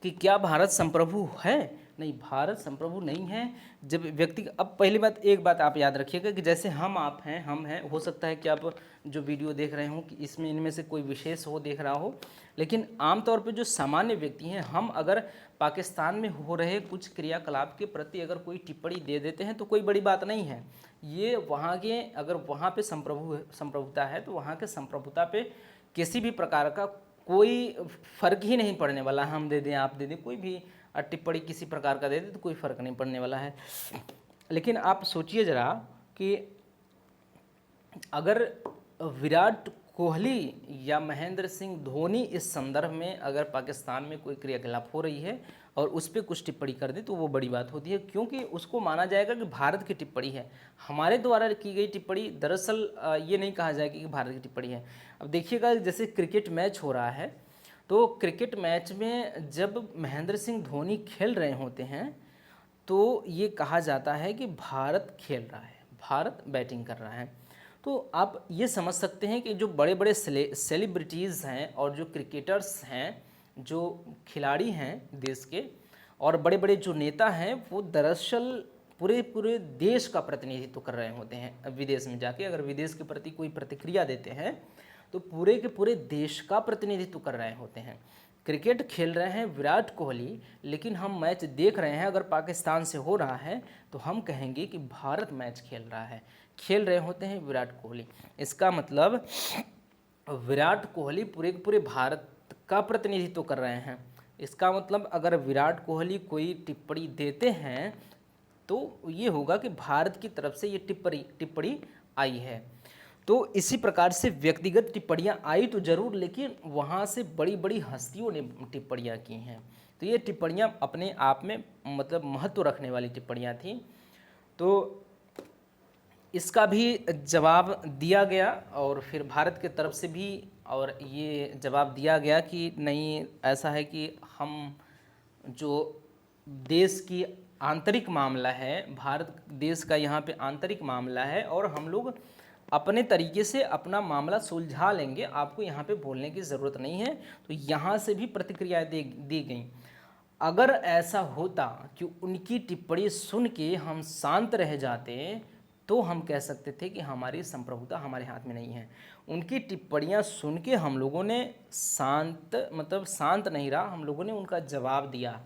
कि क्या भारत संप्रभु है नहीं, भारत संप्रभु नहीं है। जब व्यक्ति, अब पहली बात, एक बात आप याद रखिएगा कि जैसे हम आप हैं, हम हैं, हो सकता है कि आप जो वीडियो देख रहे हो कि इसमें इनमें से कोई विशेष हो देख रहा हो, लेकिन आमतौर पे जो सामान्य व्यक्ति हैं, हम अगर पाकिस्तान में हो रहे कुछ क्रियाकलाप के प्रति अगर कोई टिप्पणी दे देते हैं तो कोई बड़ी बात नहीं है। ये वहाँ के, अगर वहाँ पे संप्रभुता है तो वहाँ के संप्रभुता पे किसी भी प्रकार का कोई फर्क ही नहीं पड़ने वाला। हम दे दें, आप दे दें, कोई भी टिप्पणी किसी प्रकार का दे दे तो कोई फर्क नहीं पड़ने वाला है। लेकिन आप सोचिए ज़रा कि अगर विराट कोहली या महेंद्र सिंह धोनी इस संदर्भ में अगर पाकिस्तान में कोई क्रियाकलाप हो रही है और उस पर कुछ टिप्पणी कर दे तो वो बड़ी बात होती है, क्योंकि उसको माना जाएगा कि भारत की टिप्पणी है, हमारे द्वारा की गई टिप्पणी। दरअसल ये नहीं कहा जाएगा कि भारत की टिप्पणी है। अब देखिएगा, जैसे क्रिकेट मैच हो रहा है तो क्रिकेट मैच में जब महेंद्र सिंह धोनी खेल रहे होते हैं तो ये कहा जाता है कि भारत खेल रहा है, भारत बैटिंग कर रहा है। तो आप ये समझ सकते हैं कि जो बड़े बड़े सेलिब्रिटीज़ हैं और जो क्रिकेटर्स हैं, जो खिलाड़ी हैं देश के, और बड़े बड़े जो नेता हैं, वो दरअसल पूरे पूरे देश का प्रतिनिधित्व कर रहे होते हैं। विदेश में जाके अगर विदेश के प्रति कोई प्रतिक्रिया देते हैं तो पूरे के पूरे देश का प्रतिनिधित्व कर रहे होते हैं। क्रिकेट खेल रहे हैं विराट कोहली, लेकिन हम मैच देख रहे हैं, अगर पाकिस्तान से हो रहा है तो हम कहेंगे कि भारत मैच खेल रहा है, खेल रहे होते हैं विराट कोहली। इसका मतलब विराट कोहली पूरे के पूरे भारत का प्रतिनिधित्व कर रहे हैं। इसका मतलब अगर विराट कोहली कोई टिप्पणी देते हैं तो ये होगा कि भारत की तरफ से ये टिप्पणी आई है। तो इसी प्रकार से व्यक्तिगत टिप्पणियाँ आई तो जरूर, लेकिन वहाँ से बड़ी बड़ी हस्तियों ने टिप्पणियाँ की हैं। तो ये टिप्पणियाँ अपने आप में मतलब महत्व रखने वाली टिप्पणियाँ थीं। तो इसका भी जवाब दिया गया और फिर भारत के तरफ से भी, और ये जवाब दिया गया कि नहीं, ऐसा है कि हम जो देश की आंतरिक मामला है, भारत देश का यहाँ पे आंतरिक मामला है और हम लोग अपने तरीके से अपना मामला सुलझा लेंगे, आपको यहाँ पे बोलने की ज़रूरत नहीं है। तो यहाँ से भी प्रतिक्रियाएं दी गई। अगर ऐसा होता कि उनकी टिप्पणी सुन के हम शांत रह जाते तो हम कह सकते थे कि हमारी संप्रभुता हमारे हाथ में नहीं है। उनकी टिप्पणियाँ सुन के हम लोगों ने शांत नहीं रहा, हम लोगों ने उनका जवाब दिया,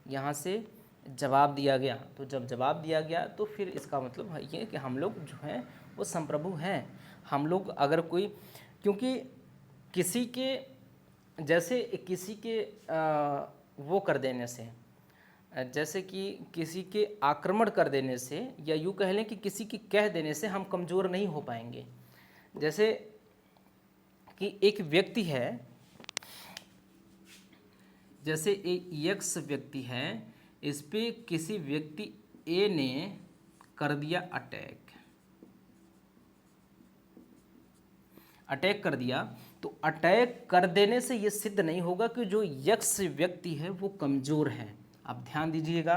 यहाँ से जवाब दिया गया। तो जब जवाब दिया गया तो फिर इसका मतलब है ये कि हम लोग जो हैं वो संप्रभु हैं। हम लोग अगर कोई, क्योंकि किसी के जैसे किसी के वो कर देने से, जैसे कि किसी के आक्रमण कर देने से, या यूँ कह लें कि किसी के कह देने से हम कमज़ोर नहीं हो पाएंगे। जैसे कि एक व्यक्ति है, जैसे एक यक्स व्यक्ति है, इस पे किसी व्यक्ति ए ने कर दिया अटैक कर दिया, तो अटैक कर देने से ये सिद्ध नहीं होगा कि जो यक्स व्यक्ति है वो कमज़ोर है। आप ध्यान दीजिएगा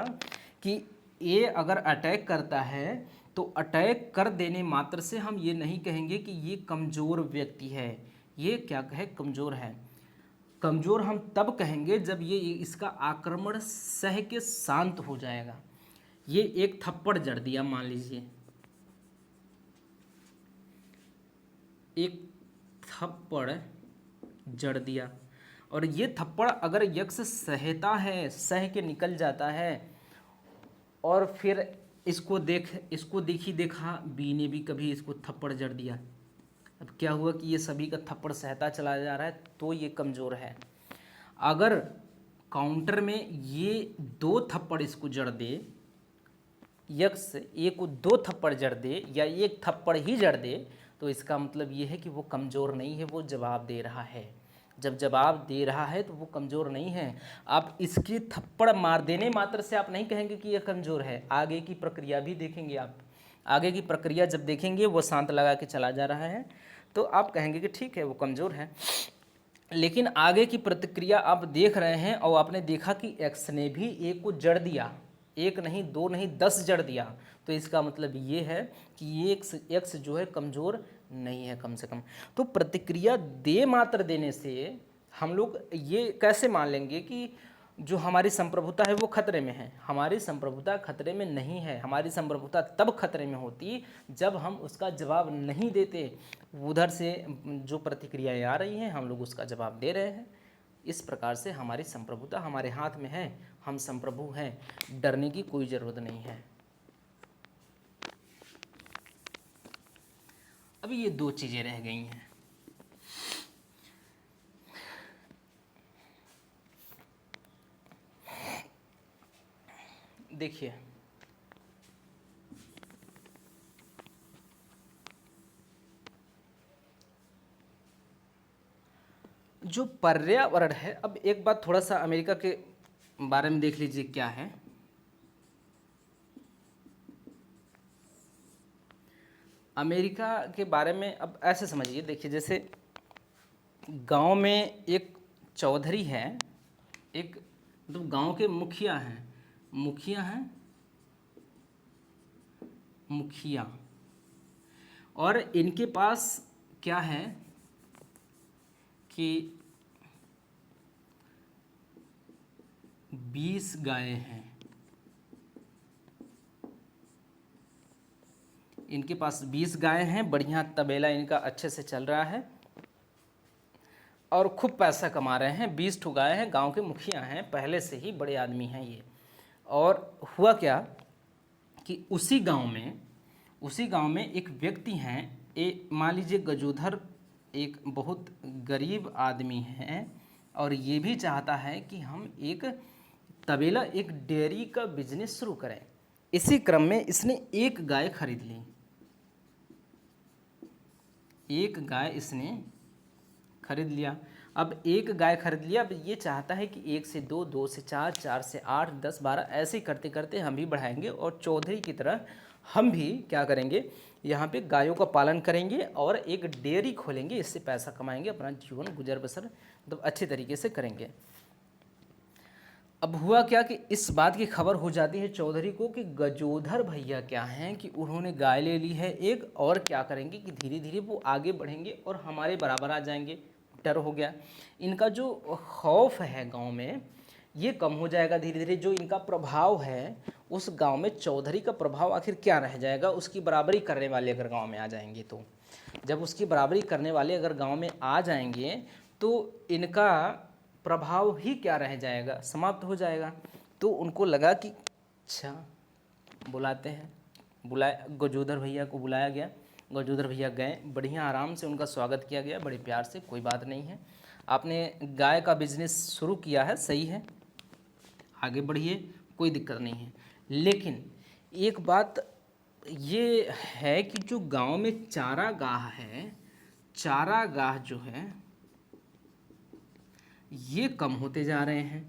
कि ए अगर अटैक करता है तो अटैक कर देने मात्र से हम ये नहीं कहेंगे कि ये कमज़ोर व्यक्ति है, ये क्या कहे, कमज़ोर है। कमज़ोर हम तब कहेंगे जब ये इसका आक्रमण सह के शांत हो जाएगा। ये एक थप्पड़ जड़ दिया, मान लीजिए एक थप्पड़ जड़ दिया, और ये थप्पड़ अगर यक्ष सहता है, सह के निकल जाता है, और फिर इसको देखी देखा बी ने भी कभी इसको थप्पड़ जड़ दिया, अब क्या हुआ कि ये सभी का थप्पड़ सहता चला जा रहा है, तो ये कमज़ोर है। अगर काउंटर में ये 2 थप्पड़ इसको जड़ दे, यक्ष ए को 2 थप्पड़ जड़ दे या 1 थप्पड़ ही जड़ दे, तो इसका मतलब ये है कि वो कमज़ोर नहीं है, वो जवाब दे रहा है। जब जवाब दे रहा है तो वो कमज़ोर नहीं है। आप इसकी थप्पड़ मार देने मात्र से आप नहीं कहेंगे कि ये कमज़ोर है। आगे की प्रक्रिया भी देखेंगे आप, आगे की प्रक्रिया जब देखेंगे वो शांत लगा के चला जा रहा है तो आप कहेंगे कि ठीक है वो कमज़ोर है। लेकिन आगे की प्रतिक्रिया आप देख रहे हैं और आपने देखा कि एक्स ने भी ए को जड़ दिया, 1 नहीं 2 नहीं 10 जड़ दिया, तो इसका मतलब ये है कि ये एक्स जो है कमज़ोर नहीं है कम से कम। तो प्रतिक्रिया दे मात्र देने से हम लोग ये कैसे मान लेंगे कि जो हमारी संप्रभुता है वो खतरे में है। हमारी संप्रभुता खतरे में नहीं है। हमारी संप्रभुता तब खतरे में होती जब हम उसका जवाब नहीं देते। उधर से जो प्रतिक्रियाएं आ रही हैं हम लोग उसका जवाब दे रहे हैं। इस प्रकार से हमारी संप्रभुता हमारे हाथ में है, हम संप्रभु हैं, डरने की कोई ज़रूरत नहीं है। अभी ये दो चीज़ें रह गई हैं। देखिए, जो पर्यावरण है, अब एक बात थोड़ा सा अमेरिका के बारे में देख लीजिए क्या है। अमेरिका के बारे में अब ऐसे समझिए, देखिए जैसे गांव में एक चौधरी है, एक मतलब गांव के मुखिया हैं, मुखिया, और इनके पास क्या है कि 20 गायें हैं। इनके पास 20 गायें हैं, बढ़िया तबेला इनका अच्छे से चल रहा है और खूब पैसा कमा रहे हैं। 20 ठो गायें हैं, गांव के मुखिया हैं, पहले से ही बड़े आदमी हैं ये। और हुआ क्या कि उसी गांव में एक व्यक्ति हैं, मान लीजिए गजोधर एक बहुत गरीब आदमी है और ये भी चाहता है कि हम एक तबेला, एक डेयरी का बिजनेस शुरू करें। इसी क्रम में इसने एक गाय खरीद ली। एक गाय इसने खरीद लिया। अब एक गाय खरीद लिया, अब ये चाहता है कि 1 से 2, 2 से 4, 4 से 8, 10, 12 ऐसे करते करते हम भी बढ़ाएंगे और चौधरी की तरह हम भी क्या करेंगे, यहाँ पे गायों का पालन करेंगे और एक डेयरी खोलेंगे, इससे पैसा कमाएंगे, अपना जीवन गुजर बसर मतलब अच्छे तरीके से करेंगे। अब हुआ क्या कि इस बात की खबर हो जाती है चौधरी को कि गजोधर भैया क्या हैं कि उन्होंने गाय ले ली है एक, और क्या करेंगे कि धीरे धीरे वो आगे बढ़ेंगे और हमारे बराबर आ जाएंगे। डर हो गया, इनका जो खौफ है गांव में ये कम हो जाएगा धीरे धीरे। जो इनका प्रभाव है उस गांव में, चौधरी का प्रभाव आखिर क्या रह जाएगा, उसकी बराबरी करने वाले अगर गांव में आ जाएंगे तो, जब उसकी बराबरी करने वाले अगर गांव में आ जाएंगे तो इनका प्रभाव ही क्या रह जाएगा, समाप्त हो जाएगा। तो उनको लगा कि अच्छा बुलाते हैं, बुलाया, गजोधर भैया को बुलाया गया। गजोधर भैया गए, बढ़िया आराम से उनका स्वागत किया गया, बड़े प्यार से, कोई बात नहीं है, आपने गाय का बिजनेस शुरू किया है, सही है, आगे बढ़िए, कोई दिक्कत नहीं है। लेकिन एक बात ये है कि जो गांव में चारागाह है, चारागाह जो है ये कम होते जा रहे हैं।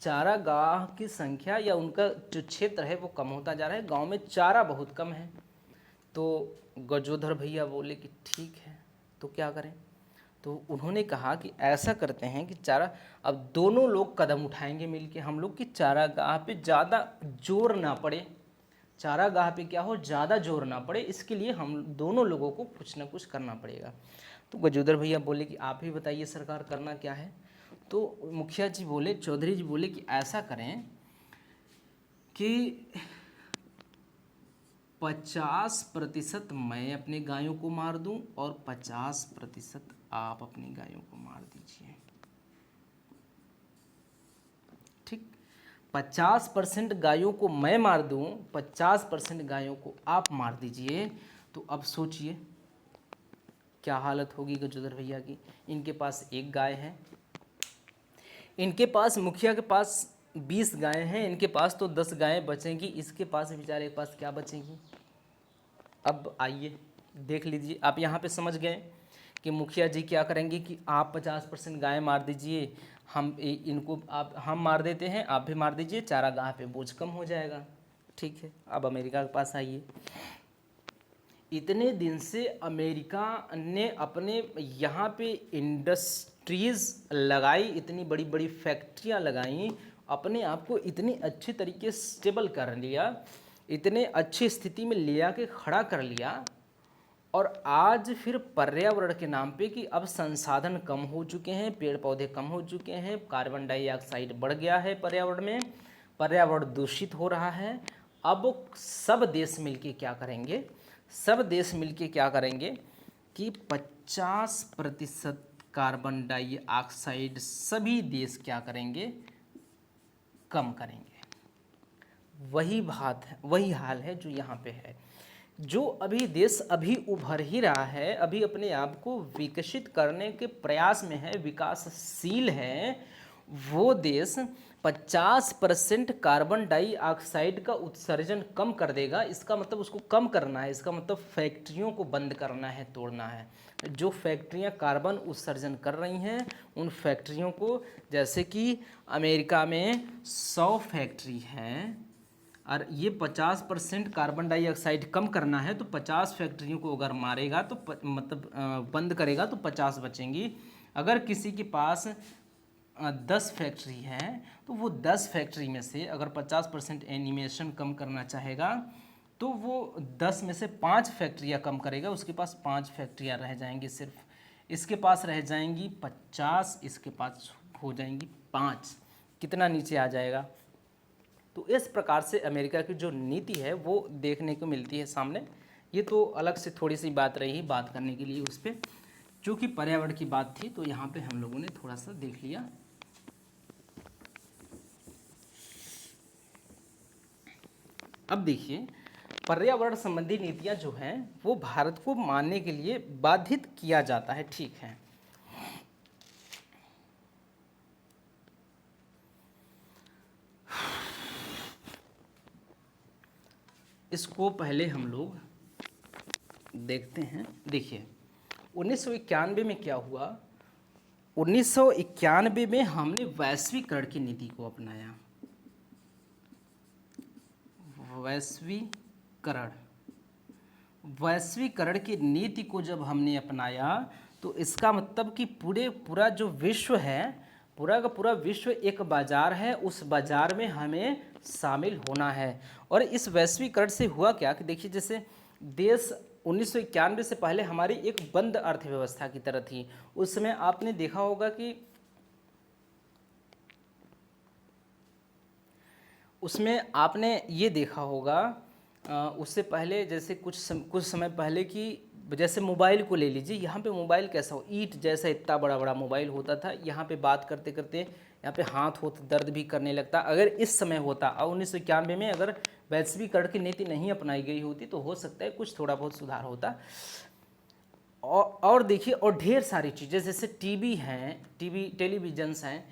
चारागाह की संख्या या उनका जो क्षेत्र है वो कम होता जा रहा है, गांव में चारा बहुत कम है। तो गजोधर भैया बोले कि ठीक है, तो क्या करें। तो उन्होंने कहा कि ऐसा करते हैं कि चारा, अब दोनों लोग कदम उठाएंगे मिलके हम लोग कि चारागाह पे ज़्यादा जोर ना पड़े, चारागाह पे क्या हो ज़्यादा जोर ना पड़े, इसके लिए हम दोनों लोगों को कुछ ना कुछ करना पड़ेगा। तो गजोधर भैया बोले कि आप ही बताइए सरकार करना क्या है। तो मुखिया जी बोले, चौधरी जी बोले कि ऐसा करें कि 50% मैं अपने गायों को मार दूं और 50% आप अपनी गायों को मार दीजिए। ठीक, 50% गायों को मैं मार दूं, 50% गायों को आप मार दीजिए। तो अब सोचिए क्या हालत होगी गजोधर भैया की। इनके पास एक गाय है, इनके पास, मुखिया के पास 20 गायें हैं, इनके पास तो 10 गायें बचेंगी, इसके पास बेचारे के पास क्या बचेंगी। अब आइए देख लीजिए, आप यहाँ पे समझ गए कि मुखिया जी क्या करेंगे कि आप 50% गाय मार दीजिए, हम इनको आप हम मार देते हैं, आप भी मार दीजिए, चारागाह पे बोझ कम हो जाएगा। ठीक है, अब अमेरिका के पास आइए। इतने दिन से अमेरिका ने अपने यहाँ पे इंडस्ट्रीज़ लगाई, इतनी बड़ी बड़ी फैक्ट्रियाँ लगाई, अपने आप को इतनी अच्छे तरीके से स्टेबल कर लिया, इतने अच्छी स्थिति में ले आके खड़ा कर लिया, और आज फिर पर्यावरण के नाम पे कि अब संसाधन कम हो चुके हैं, पेड़ पौधे कम हो चुके हैं, कार्बन डाइऑक्साइड बढ़ गया है पर्यावरण में, पर्यावरण दूषित हो रहा है। अब सब देश मिलके क्या करेंगे, सब देश मिलके क्या करेंगे कि 50% कार्बन डाइऑक्साइड सभी देश क्या करेंगे, कम करेंगे। वही बात है, वही हाल है जो यहाँ पे है। जो अभी देश अभी उभर ही रहा है, अभी अपने आप को विकसित करने के प्रयास में है, विकासशील है, वो देश 50% कार्बन डाइऑक्साइड का उत्सर्जन कम कर देगा। इसका मतलब उसको कम करना है, इसका मतलब फैक्ट्रियों को बंद करना है, तोड़ना है। जो फैक्ट्रियां कार्बन उत्सर्जन कर रही हैं उन फैक्ट्रियों को, जैसे कि अमेरिका में 100 फैक्ट्री हैं और ये 50% कार्बन डाइऑक्साइड कम करना है, तो 50 फैक्ट्रियों को अगर मारेगा तो बंद करेगा तो 50 बचेंगी। अगर किसी के पास 10 फैक्ट्री है तो वो 10 फैक्ट्री में से अगर 50% एनिमेशन कम करना चाहेगा तो वो 10 में से 5 फैक्ट्रियाँ कम करेगा, उसके पास 5 फैक्ट्रियाँ रह जाएंगी सिर्फ। इसके पास रह जाएंगी 50, इसके पास हो जाएंगी 5, कितना नीचे आ जाएगा। तो इस प्रकार से अमेरिका की जो नीति है वो देखने को मिलती है सामने। ये तो अलग से थोड़ी सी बात रही बात करने के लिए उस पर, चूँकि पर्यावरण की बात थी तो यहाँ पे हम लोगों ने थोड़ा सा देख लिया। अब देखिए, पर्यावरण संबंधी नीतियाँ जो हैं वो भारत को मानने के लिए बाधित किया जाता है, ठीक है। इसको पहले हम लोग देखते हैं। देखिए 1991 में क्या हुआ, 1991 में हमने वैश्वीकरण की नीति को अपनाया। वैश्वीकरण की नीति को जब हमने अपनाया तो इसका मतलब कि पूरा जो विश्व है, पूरा का पूरा विश्व एक बाजार है, उस बाजार में हमें शामिल होना है। और इस वैश्वीकरण से हुआ क्या कि देखिए, जैसे देश 1991 से पहले हमारी एक बंद अर्थव्यवस्था की तरह थी। उस समय आपने देखा होगा कि उसमें आपने ये देखा होगा उससे पहले जैसे कुछ समय पहले कि जैसे मोबाइल को ले लीजिए, यहाँ पे मोबाइल कैसा हो, ईंट जैसा इतना बड़ा बड़ा मोबाइल होता था। यहाँ पे बात करते करते यहाँ पे हाथ होता दर्द भी करने लगता। अगर इस समय होता और 1991 में अगर वैश्वीकरण की नीति नहीं अपनाई गई होती तो हो सकता है कुछ थोड़ा बहुत सुधार होता। और देखिए, और ढेर सारी चीज़ें जैसे टीवी हैं, टेलीविजन्स हैं,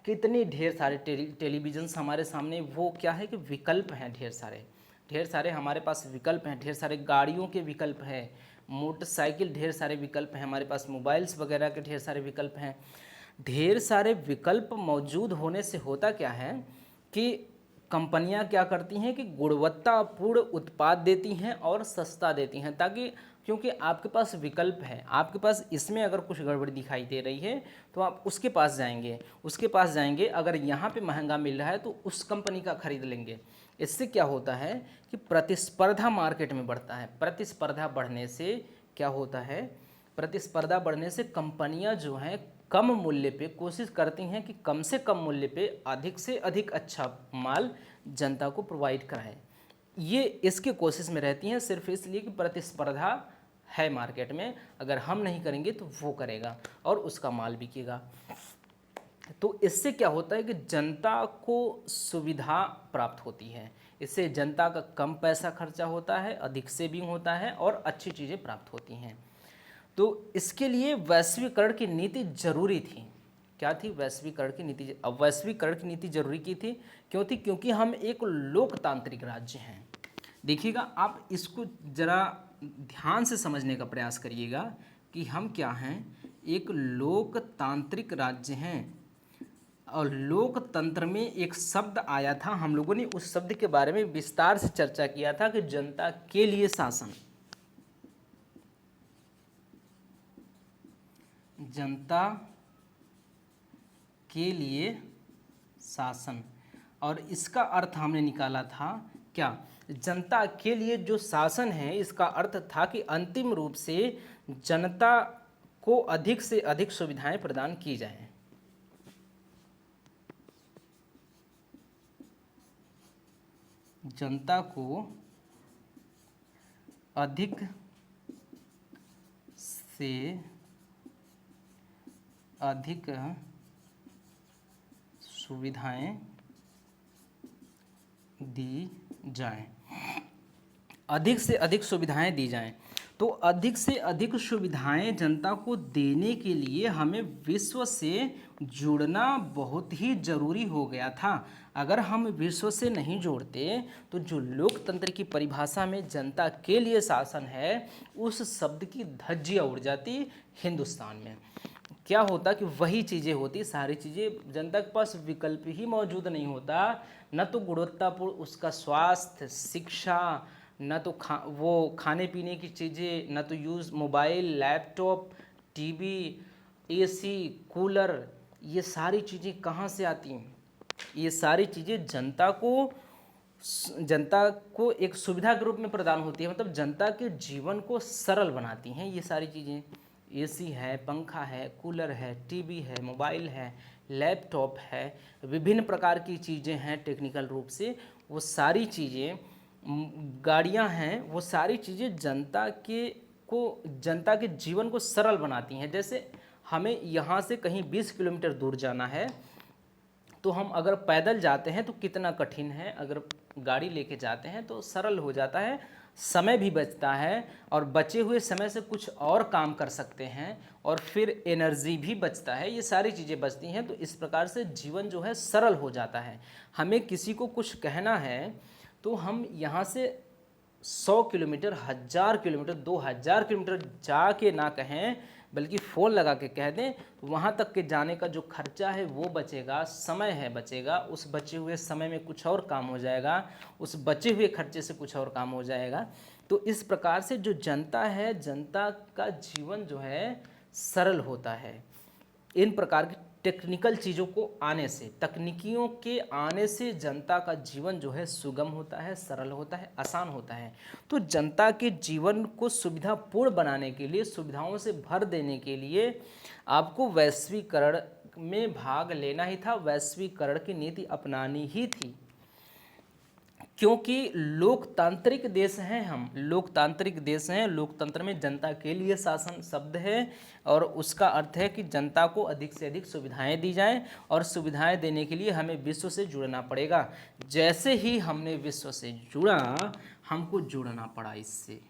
कितने ढेर सारे टेलीविजन्स हमारे सामने, वो क्या है कि विकल्प हैं, ढेर सारे हमारे पास विकल्प हैं, ढेर सारे गाड़ियों के विकल्प हैं, मोटरसाइकिल ढेर सारे विकल्प हैं, हमारे पास मोबाइल्स वगैरह के ढेर सारे विकल्प हैं। ढेर सारे विकल्प मौजूद होने से होता क्या है कि कंपनियां क्या करती हैं कि गुणवत्तापूर्ण उत्पाद देती हैं और सस्ता देती हैं, ताकि क्योंकि आपके पास विकल्प है, आपके पास इसमें अगर कुछ गड़बड़ी दिखाई दे रही है तो आप उसके पास जाएंगे, अगर यहाँ पे महंगा मिल रहा है तो उस कंपनी का खरीद लेंगे। इससे क्या होता है कि प्रतिस्पर्धा मार्केट में बढ़ता है। प्रतिस्पर्धा बढ़ने से क्या होता है, प्रतिस्पर्धा बढ़ने से कंपनियां जो हैं कम मूल्य पे कोशिश करती हैं कि कम से कम मूल्य पे अधिक से अधिक अच्छा माल जनता को प्रोवाइड कराएं। ये इसकी कोशिश में रहती हैं, सिर्फ इसलिए कि प्रतिस्पर्धा है मार्केट में, अगर हम नहीं करेंगे तो वो करेगा और उसका माल बिकेगा। तो इससे क्या होता है कि जनता को सुविधा प्राप्त होती है, इससे जनता का कम पैसा खर्चा होता है, अधिक सेविंग होता है और अच्छी चीज़ें प्राप्त होती हैं। तो इसके लिए वैश्वीकरण की नीति जरूरी थी। क्या थी? वैश्वीकरण की नीति। अब वैश्वीकरण की नीति जरूरी की थी क्यों थी? क्योंकि हम एक लोकतांत्रिक राज्य हैं। देखिएगा, आप इसको जरा ध्यान से समझने का प्रयास करिएगा कि हम क्या हैं, एक लोकतांत्रिक राज्य हैं। और लोकतंत्र में एक शब्द आया था, हम लोगों ने उस शब्द के बारे में विस्तार से चर्चा किया था कि जनता के लिए शासन। जनता के लिए शासन, और इसका अर्थ हमने निकाला था क्या जनता के लिए जो शासन है, इसका अर्थ था कि अंतिम रूप से जनता को अधिक से अधिक सुविधाएं प्रदान की जाएं। जनता को अधिक से अधिक सुविधाएं दी जाएं, अधिक से अधिक सुविधाएं दी जाएं। तो अधिक से अधिक सुविधाएं जनता को देने के लिए हमें विश्व से जुड़ना बहुत ही ज़रूरी हो गया था। अगर हम विश्व से नहीं जोड़ते तो जो लोकतंत्र की परिभाषा में जनता के लिए शासन है, उस शब्द की धज्जियाँ उड़ जाती हिंदुस्तान में। क्या होता कि वही चीज़ें होती, सारी चीज़ें जनता के पास विकल्प ही मौजूद नहीं होता, न तो गुणवत्तापूर्ण उसका स्वास्थ्य, शिक्षा, न तो वो खाने पीने की चीज़ें, न तो use mobile, laptop, TV, AC, cooler, ये सारी चीज़ें कहाँ से आती हैं? ये सारी चीज़ें जनता को एक सुविधा के रूप में प्रदान होती है, मतलब जनता के जीवन को सरल बनाती हैं ये सारी चीज़ें। एसी है, पंखा है, कूलर है, टीवी है, मोबाइल है, लैपटॉप है, विभिन्न प्रकार की चीज़ें हैं टेक्निकल रूप से, वो सारी चीज़ें, गाड़ियां हैं, वो सारी चीज़ें जनता के जीवन को सरल बनाती हैं। जैसे हमें यहाँ से कहीं 20 किलोमीटर दूर जाना है, तो हम अगर पैदल जाते हैं तो कितना कठिन है, अगर गाड़ी लेके जाते हैं तो सरल हो जाता है, समय भी बचता है और बचे हुए समय से कुछ और काम कर सकते हैं और फिर एनर्जी भी बचता है, ये सारी चीज़ें बचती हैं। तो इस प्रकार से जीवन जो है सरल हो जाता है। हमें किसी को कुछ कहना है तो हम यहाँ से 100 किलोमीटर, 1000 किलोमीटर, 2000 किलोमीटर जाके ना कहें, बल्कि फ़ोन लगा के कह दें, तो वहाँ तक के जाने का जो खर्चा है वो बचेगा, समय है बचेगा, उस बचे हुए समय में कुछ और काम हो जाएगा, उस बचे हुए खर्चे से कुछ और काम हो जाएगा। तो इस प्रकार से जो जनता है, जनता का जीवन जो है सरल होता है। इन प्रकार की टेक्निकल चीज़ों को आने से, तकनीकियों के आने से जनता का जीवन जो है सुगम होता है, सरल होता है, आसान होता है। तो जनता के जीवन को सुविधापूर्ण बनाने के लिए, सुविधाओं से भर देने के लिए आपको वैश्वीकरण में भाग लेना ही था, वैश्वीकरण की नीति अपनानी ही थी। क्योंकि लोकतांत्रिक देश हैं हम, लोकतांत्रिक देश हैं, लोकतंत्र में जनता के लिए शासन शब्द है और उसका अर्थ है कि जनता को अधिक से अधिक सुविधाएं दी जाएं और सुविधाएं देने के लिए हमें विश्व से जुड़ना पड़ेगा। जैसे ही हमने विश्व से जुड़ा, हमको जुड़ना पड़ा इससे,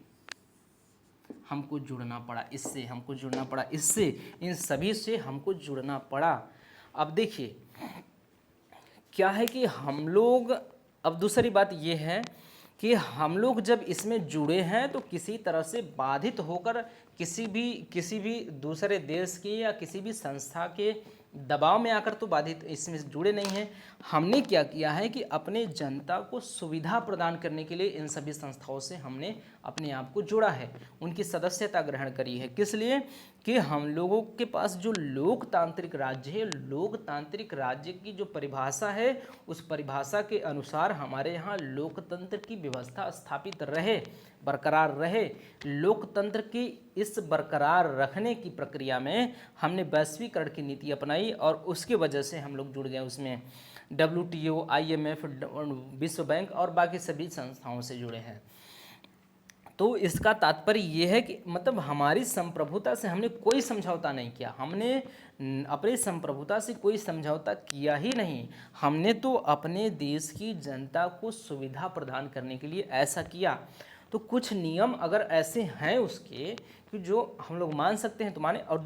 हमको जुड़ना पड़ा इससे, हमको जुड़ना पड़ा इससे, इन सभी से हमको जुड़ना पड़ा। अब देखिए क्या है कि हम लोग, अब दूसरी बात ये है कि हम लोग जब इसमें जुड़े हैं तो किसी तरह से बाधित होकर किसी भी दूसरे देश के या किसी भी संस्था के दबाव में आकर तो बाधित इसमें जुड़े नहीं हैं। हमने क्या किया है कि अपने जनता को सुविधा प्रदान करने के लिए इन सभी संस्थाओं से हमने अपने आप को जोड़ा है, उनकी सदस्यता ग्रहण करी है। किस लिए कि हम लोगों के पास जो लोकतांत्रिक राज्य है, लोकतांत्रिक राज्य की जो परिभाषा है, उस परिभाषा के अनुसार हमारे यहाँ लोकतंत्र की व्यवस्था स्थापित रहे, बरकरार रहे। लोकतंत्र की इस बरकरार रखने की प्रक्रिया में हमने वैश्वीकरण की नीति अपनाई और उसकी वजह से हम लोग जुड़ गए उसमें। WTO, IMF, विश्व बैंक और बाकी सभी संस्थाओं से जुड़े हैं। तो इसका तात्पर्य ये है कि मतलब हमारी संप्रभुता से हमने कोई समझौता नहीं किया, हमने अपनी संप्रभुता से कोई समझौता किया ही नहीं। हमने तो अपने देश की जनता को सुविधा प्रदान करने के लिए ऐसा किया। तो कुछ नियम अगर ऐसे हैं उसके कि जो हम लोग मान सकते हैं तो माने। और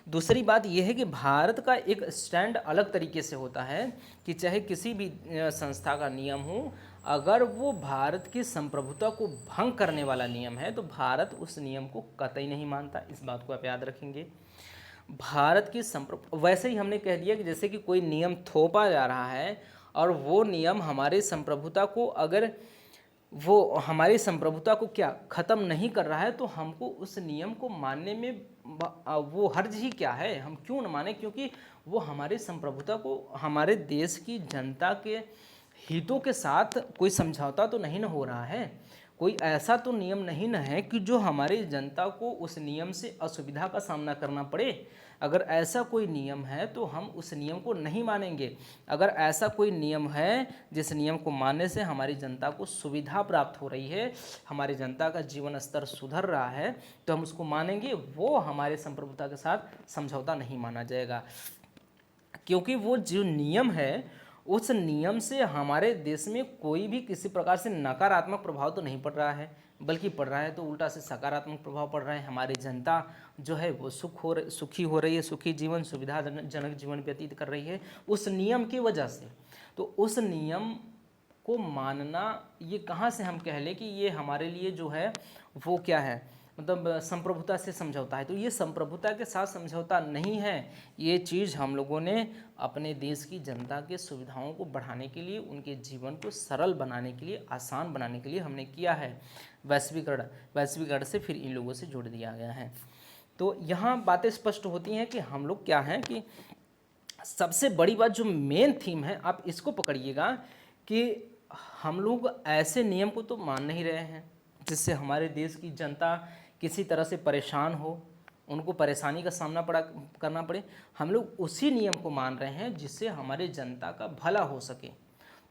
दूसरी बात यह है कि भारत का एक स्टैंड अलग तरीके से होता है कि चाहे किसी भी संस्था का नियम हो, अगर वो भारत की संप्रभुता को भंग करने वाला नियम है तो भारत उस नियम को कतई नहीं मानता। इस बात को आप याद रखेंगे। भारत की वैसे ही हमने कह दिया कि जैसे कि कोई नियम थोपा जा रहा है और वो नियम हमारे संप्रभुता को, अगर वो हमारी संप्रभुता को क्या ख़त्म नहीं कर रहा है तो हमको उस नियम को मानने में वो हर्ज ही क्या है, हम क्यों न माने, क्योंकि वो हमारे संप्रभुता को, हमारे देश की जनता के हितों के साथ कोई समझौता तो नहीं न हो रहा है, कोई ऐसा तो नियम नहीं न है कि जो हमारी जनता को उस नियम से असुविधा का सामना करना पड़े। अगर ऐसा कोई नियम है तो हम उस नियम को नहीं मानेंगे। अगर ऐसा कोई नियम है जिस नियम को मानने से हमारी जनता को सुविधा प्राप्त हो रही है, हमारी जनता का जीवन स्तर सुधर रहा है, तो हम उसको मानेंगे। वो हमारे संप्रभुता के साथ समझौता नहीं माना जाएगा, क्योंकि वो जो नियम है उस नियम से हमारे देश में कोई भी किसी प्रकार से नकारात्मक प्रभाव तो नहीं पड़ रहा है, बल्कि पड़ रहा है तो उल्टा से सकारात्मक प्रभाव पड़ रहा है। हमारी जनता जो है वो सुखी हो रही है, सुखी जीवन सुविधाजनक जीवन व्यतीत कर रही है उस नियम की वजह से। तो उस नियम को मानना, ये कहाँ से हम कह लें कि ये हमारे लिए जो है वो क्या है, मतलब संप्रभुता से समझौता है। तो ये संप्रभुता के साथ समझौता नहीं है, ये चीज़ हम लोगों ने अपने देश की जनता के सुविधाओं को बढ़ाने के लिए, उनके जीवन को सरल बनाने के लिए, आसान बनाने के लिए हमने किया है। वैश्वीकरण से फिर इन लोगों से जोड़ दिया गया है। तो यहाँ बातें स्पष्ट होती हैं कि हम लोग क्या हैं कि सबसे बड़ी बात जो मेन थीम है, आप इसको पकड़िएगा कि हम लोग ऐसे नियम को तो मान नहीं रहे हैं जिससे हमारे देश की जनता किसी तरह से परेशान हो, उनको परेशानी का सामना करना पड़े। हम लोग उसी नियम को मान रहे हैं जिससे हमारे जनता का भला हो सके।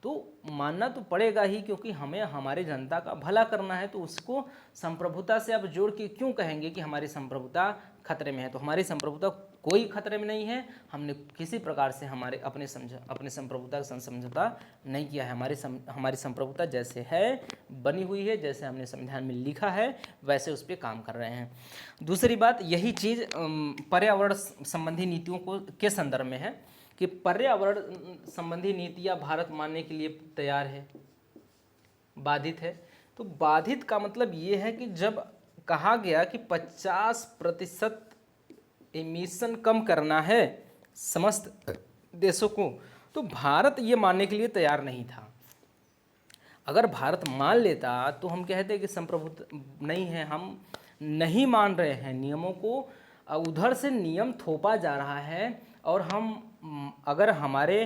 तो मानना तो पड़ेगा ही, क्योंकि हमें हमारे जनता का भला करना है। तो उसको संप्रभुता से आप जोड़ के क्यों कहेंगे कि हमारी संप्रभुता खतरे में है? तो हमारी संप्रभुता कोई खतरे में नहीं है। हमने किसी प्रकार से अपने संप्रभुता का समझौता नहीं किया है। हमारी संप्रभुता जैसे है बनी हुई है, जैसे हमने संविधान में लिखा है वैसे उस पर काम कर रहे हैं। दूसरी बात, यही चीज़ पर्यावरण संबंधी नीतियों के संदर्भ में है कि पर्यावरण संबंधी नीतियाँ भारत मानने के लिए तैयार है, बाधित है। तो बाधित का मतलब ये है कि जब कहा गया कि 50% एमिशन कम करना है समस्त देशों को, तो भारत ये मानने के लिए तैयार नहीं था। अगर भारत मान लेता तो हम कहते कि संप्रभुत्व नहीं है, हम नहीं मान रहे हैं नियमों को, उधर से नियम थोपा जा रहा है और हम अगर हमारे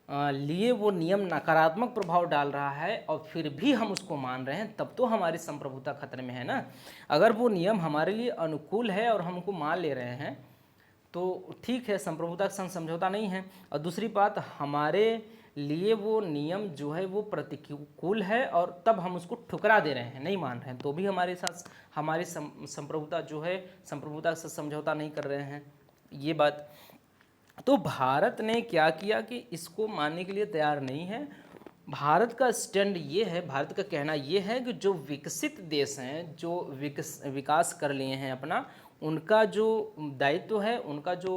लिए वो नियम नकारात्मक प्रभाव डाल रहा है और फिर भी हम उसको मान रहे हैं, तब तो हमारी संप्रभुता खतरे में है ना। अगर वो नियम हमारे लिए अनुकूल है और हम उनको मान ले रहे हैं तो ठीक है, संप्रभुता के संग समझौता नहीं है। और दूसरी बात, हमारे लिए वो नियम जो है वो प्रतिकूल है और तब हम उसको ठुकरा दे रहे हैं, नहीं मान रहे हैं, तो भी हमारे साथ हमारी संप्रभुता जो है संप्रभुता से समझौता नहीं कर रहे हैं, ये बात। तो भारत ने क्या किया कि इसको मानने के लिए तैयार नहीं है। भारत का स्टैंड ये है, भारत का कहना ये है कि जो विकसित देश हैं, जो विकास कर लिए हैं अपना, उनका जो दायित्व है, उनका जो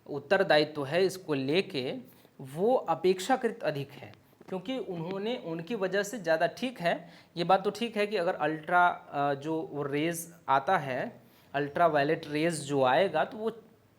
उत्तरदायित्व है इसको लेके वो अपेक्षाकृत अधिक है, क्योंकि उन्होंने उनकी वजह से ज़्यादा, ठीक है ये बात तो ठीक है कि अगर अल्ट्रा जो रेज आता है, अल्ट्रा वायलेट रेज जो आएगा तो वो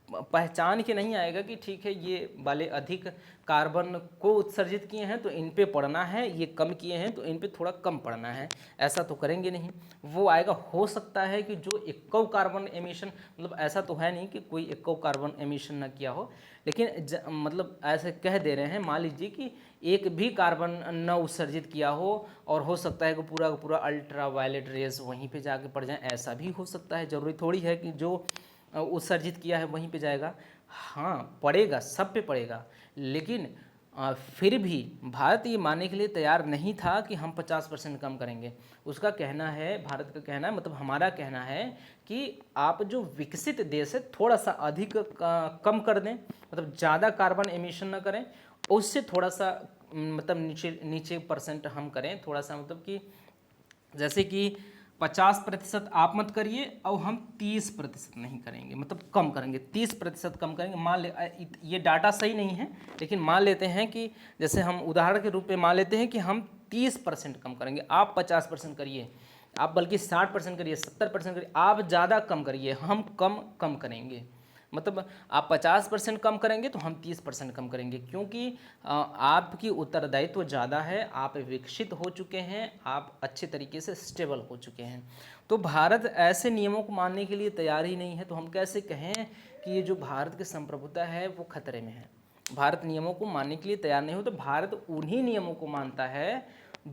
पहचान के नहीं आएगा कि ठीक है ये वाले अधिक कार्बन को उत्सर्जित किए हैं तो इन पे पड़ना है, ये कम किए हैं तो इन पे थोड़ा कम पड़ना है, ऐसा तो करेंगे नहीं। वो आएगा, हो सकता है कि जो इक्को कार्बन एमिशन, मतलब ऐसा तो है नहीं कि कोई इक्को कार्बन एमिशन ना किया हो, लेकिन मतलब ऐसे कह दे रहे हैं, मान लीजिए कि एक भी कार्बन न उत्सर्जित किया हो और हो सकता है कि पूरा का पूरा अल्ट्रा वायलेट रेज वहीं पे जाके पड़ जाए, ऐसा भी हो सकता है। जरूरी थोड़ी है कि जो उत्सर्जित किया है वहीं पे जाएगा, हाँ पड़ेगा, सब पे पड़ेगा। लेकिन फिर भी भारत ये मानने के लिए तैयार नहीं था कि हम 50% कम करेंगे। उसका कहना है, भारत का कहना है, मतलब हमारा कहना है कि आप जो विकसित देश है थोड़ा सा अधिक कम कर दें, मतलब ज़्यादा कार्बन एमिशन ना करें, उससे थोड़ा सा मतलब नीचे परसेंट हम करें, थोड़ा सा, मतलब कि जैसे कि 50% आप मत करिए और हम 30% नहीं करेंगे, मतलब कम करेंगे, 30% कम करेंगे। मान ले, ये डाटा सही नहीं है लेकिन मान लेते हैं कि जैसे हम उदाहरण के रूप में मान लेते हैं कि हम 30% कम करेंगे, आप 50% करिए, आप बल्कि 60% करिए, 70% करिए, आप ज़्यादा कम करिए, हम कम करेंगे। मतलब आप 50% कम करेंगे तो हम 30% कम करेंगे, क्योंकि आपकी उत्तरदायित्व ज़्यादा है, आप विकसित हो चुके हैं, आप अच्छे तरीके से स्टेबल हो चुके हैं। तो भारत ऐसे नियमों को मानने के लिए तैयार ही नहीं है। तो हम कैसे कहें कि ये जो भारत की संप्रभुता है वो खतरे में है? भारत नियमों को मानने के लिए तैयार नहीं हो, तो भारत उन्हीं नियमों को मानता है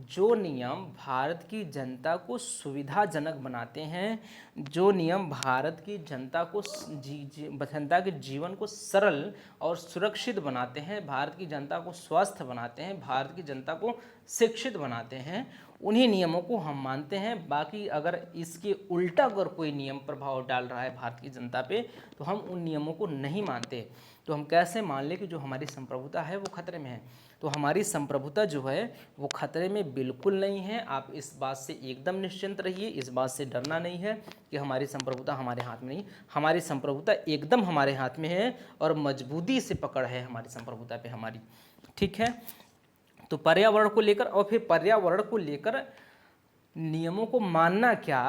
जो नियम भारत की जनता को सुविधाजनक बनाते हैं, जो नियम भारत की जनता को जनता के जीवन को सरल और सुरक्षित बनाते हैं, भारत की जनता को स्वस्थ बनाते हैं, भारत की जनता को शिक्षित बनाते हैं, उन्हीं नियमों को हम मानते हैं। बाकी अगर इसके उल्टा अगर कोई नियम प्रभाव डाल रहा है भारत की जनता पे, तो हम उन नियमों को नहीं मानते। तो हम कैसे मान लें कि जो हमारी संप्रभुता है वो खतरे में है? तो हमारी संप्रभुता जो है वो खतरे में बिल्कुल नहीं है। आप इस बात से एकदम निश्चिंत रहिए, इस बात से डरना नहीं है कि हमारी संप्रभुता हमारे हाथ में नहीं। हमारी संप्रभुता एकदम हमारे हाथ में है और मजबूती से पकड़ है हमारी संप्रभुता पे हमारी। ठीक है, तो पर्यावरण को लेकर और फिर पर्यावरण को लेकर नियमों को मानना क्या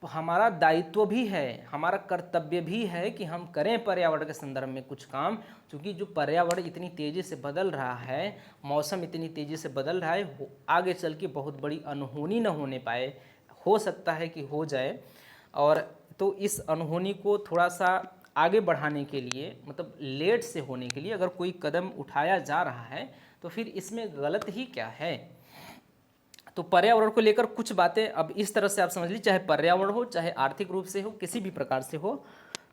हमारा दायित्व भी है, हमारा कर्तव्य भी है कि हम करें पर्यावरण के संदर्भ में कुछ काम, क्योंकि जो पर्यावरण इतनी तेज़ी से बदल रहा है, मौसम इतनी तेज़ी से बदल रहा है, आगे चल के बहुत बड़ी अनहोनी न होने पाए, हो सकता है कि हो जाए। और तो इस अनहोनी को थोड़ा सा आगे बढ़ाने के लिए, मतलब लेट से होने के लिए अगर कोई कदम उठाया जा रहा है तो फिर इसमें गलत ही क्या है। तो पर्यावरण को लेकर कुछ बातें अब इस तरह से आप समझ लीजिए, चाहे पर्यावरण हो, चाहे आर्थिक रूप से हो, किसी भी प्रकार से हो,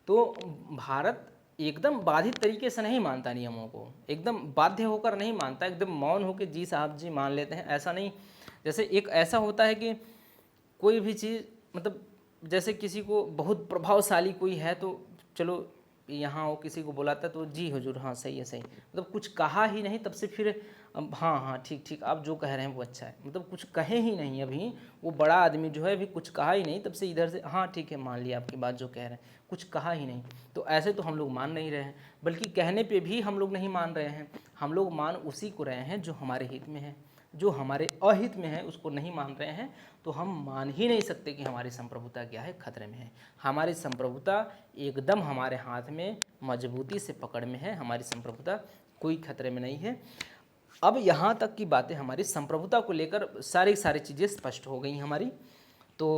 तो भारत एकदम बाधित तरीके से नहीं मानता नियमों को, एकदम बाध्य होकर नहीं मानता, एकदम मौन होकर जी साहब जी मान लेते हैं, ऐसा नहीं। जैसे एक ऐसा होता है कि कोई भी चीज़, मतलब जैसे किसी को बहुत प्रभावशाली कोई है तो चलो यहाँ वो किसी को बुलाता है तो जी हुजूर हाँ सही है सही, मतलब कुछ कहा ही नहीं, तब से फिर हाँ हाँ ठीक ठीक आप जो कह रहे हैं वो अच्छा है, मतलब कुछ कहे ही नहीं। अभी वो बड़ा आदमी जो है अभी कुछ कहा ही नहीं, तब से इधर से हाँ ठीक है मान लिया आपकी बात जो कह रहे हैं, कुछ कहा ही नहीं। तो ऐसे तो हम लोग मान नहीं रहे हैं, बल्कि कहने पे भी हम लोग नहीं मान रहे हैं, हम लोग मान उसी को रहे हैं जो हमारे हित में है, जो हमारे अहित में है उसको नहीं मान रहे हैं। तो हम मान ही नहीं सकते कि हमारी संप्रभुता क्या है, खतरे में है। हमारी संप्रभुता एकदम हमारे हाथ में मजबूती से पकड़ में है, हमारी संप्रभुता कोई खतरे में नहीं है। अब यहाँ तक की बातें हमारी संप्रभुता को लेकर सारी चीज़ें स्पष्ट हो गई हमारी। तो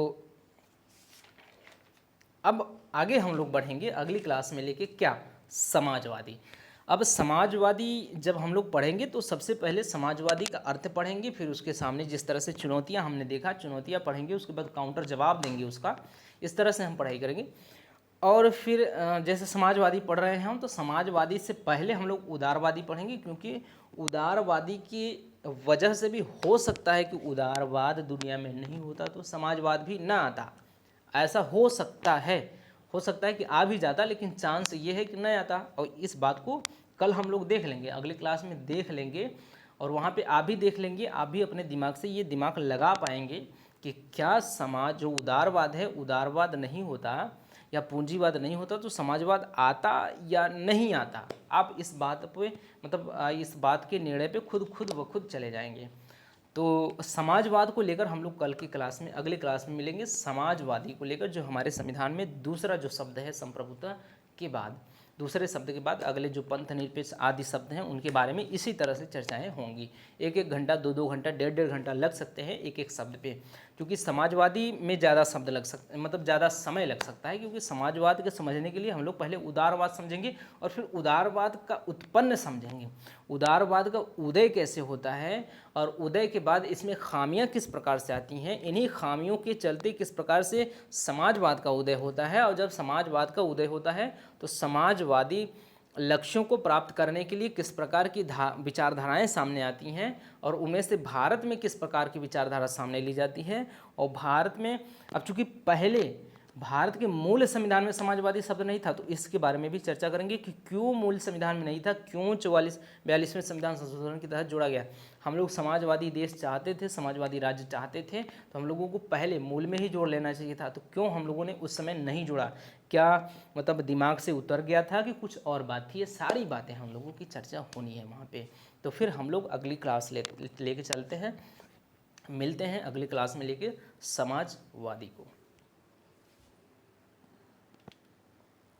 अब आगे हम लोग बढ़ेंगे अगली क्लास में लेके क्या, समाजवादी। अब समाजवादी जब हम लोग पढ़ेंगे तो सबसे पहले समाजवादी का अर्थ पढ़ेंगे, फिर उसके सामने जिस तरह से चुनौतियां हमने देखा, चुनौतियां पढ़ेंगे, उसके बाद काउंटर जवाब देंगे उसका, इस तरह से हम पढ़ाई करेंगे। और फिर जैसे समाजवादी पढ़ रहे हैं हम, तो समाजवादी से पहले हम लोग उदारवादी पढ़ेंगे, क्योंकि उदारवादी की वजह से भी हो सकता है कि उदारवाद दुनिया में नहीं होता तो समाजवाद भी ना आता, ऐसा हो सकता है कि आ भी जाता, लेकिन चांस ये है कि नहीं आता। और इस बात को कल हम लोग देख लेंगे, अगली क्लास में देख लेंगे, और वहाँ पे आप भी देख लेंगे, आप भी अपने दिमाग से ये दिमाग लगा पाएंगे कि क्या समाज जो उदारवाद है, उदारवाद नहीं होता या पूंजीवाद नहीं होता तो समाजवाद आता या नहीं आता। आप इस बात पे, मतलब इस बात के निर्णय पे खुद चले जाएंगे। तो समाजवाद को लेकर हम लोग कल की क्लास में, अगली क्लास में मिलेंगे। समाजवादी को लेकर जो हमारे संविधान में दूसरा जो शब्द है संप्रभुता के बाद, दूसरे शब्द के बाद अगले जो पंथ निरपेक्ष आदि शब्द हैं उनके बारे में इसी तरह से चर्चाएं होंगी। एक घंटा, दो घंटा, डेढ़ घंटा लग सकते हैं एक शब्द पे, क्योंकि समाजवादी में ज़्यादा शब्द लग सकते, मतलब ज़्यादा समय लग सकता है, क्योंकि समाजवाद के समझने के लिए हम लोग पहले उदारवाद समझेंगे और फिर उदारवाद का उत्पन्न समझेंगे, उदारवाद का उदय कैसे होता है और उदय के बाद इसमें खामियां किस प्रकार से आती हैं, इन्हीं खामियों के चलते किस प्रकार से समाजवाद का उदय होता है। और जब समाजवाद का उदय होता है तो समाजवादी लक्ष्यों को प्राप्त करने के लिए किस प्रकार की विचारधाराएं सामने आती हैं और उनमें से भारत में किस प्रकार की विचारधारा सामने ली जाती है। और भारत में अब चूंकि पहले भारत के मूल संविधान में समाजवादी शब्द नहीं था, तो इसके बारे में भी चर्चा करेंगे कि क्यों मूल संविधान में नहीं था, क्यों 42वें संविधान संशोधन के तहत जोड़ा गया। हम लोग समाजवादी देश चाहते थे, समाजवादी राज्य चाहते थे, तो हम लोगों को पहले मूल में ही जोड़ लेना चाहिए था। तो क्यों हम लोगों ने उस समय नहीं जोड़ा, क्या मतलब दिमाग से उतर गया था कि कुछ और बात थी, ये सारी बातें हम लोगों की चर्चा होनी है वहाँ पे। तो फिर हम लोग अगली क्लास लेके चलते हैं, मिलते हैं अगली क्लास में लेके समाजवादी को।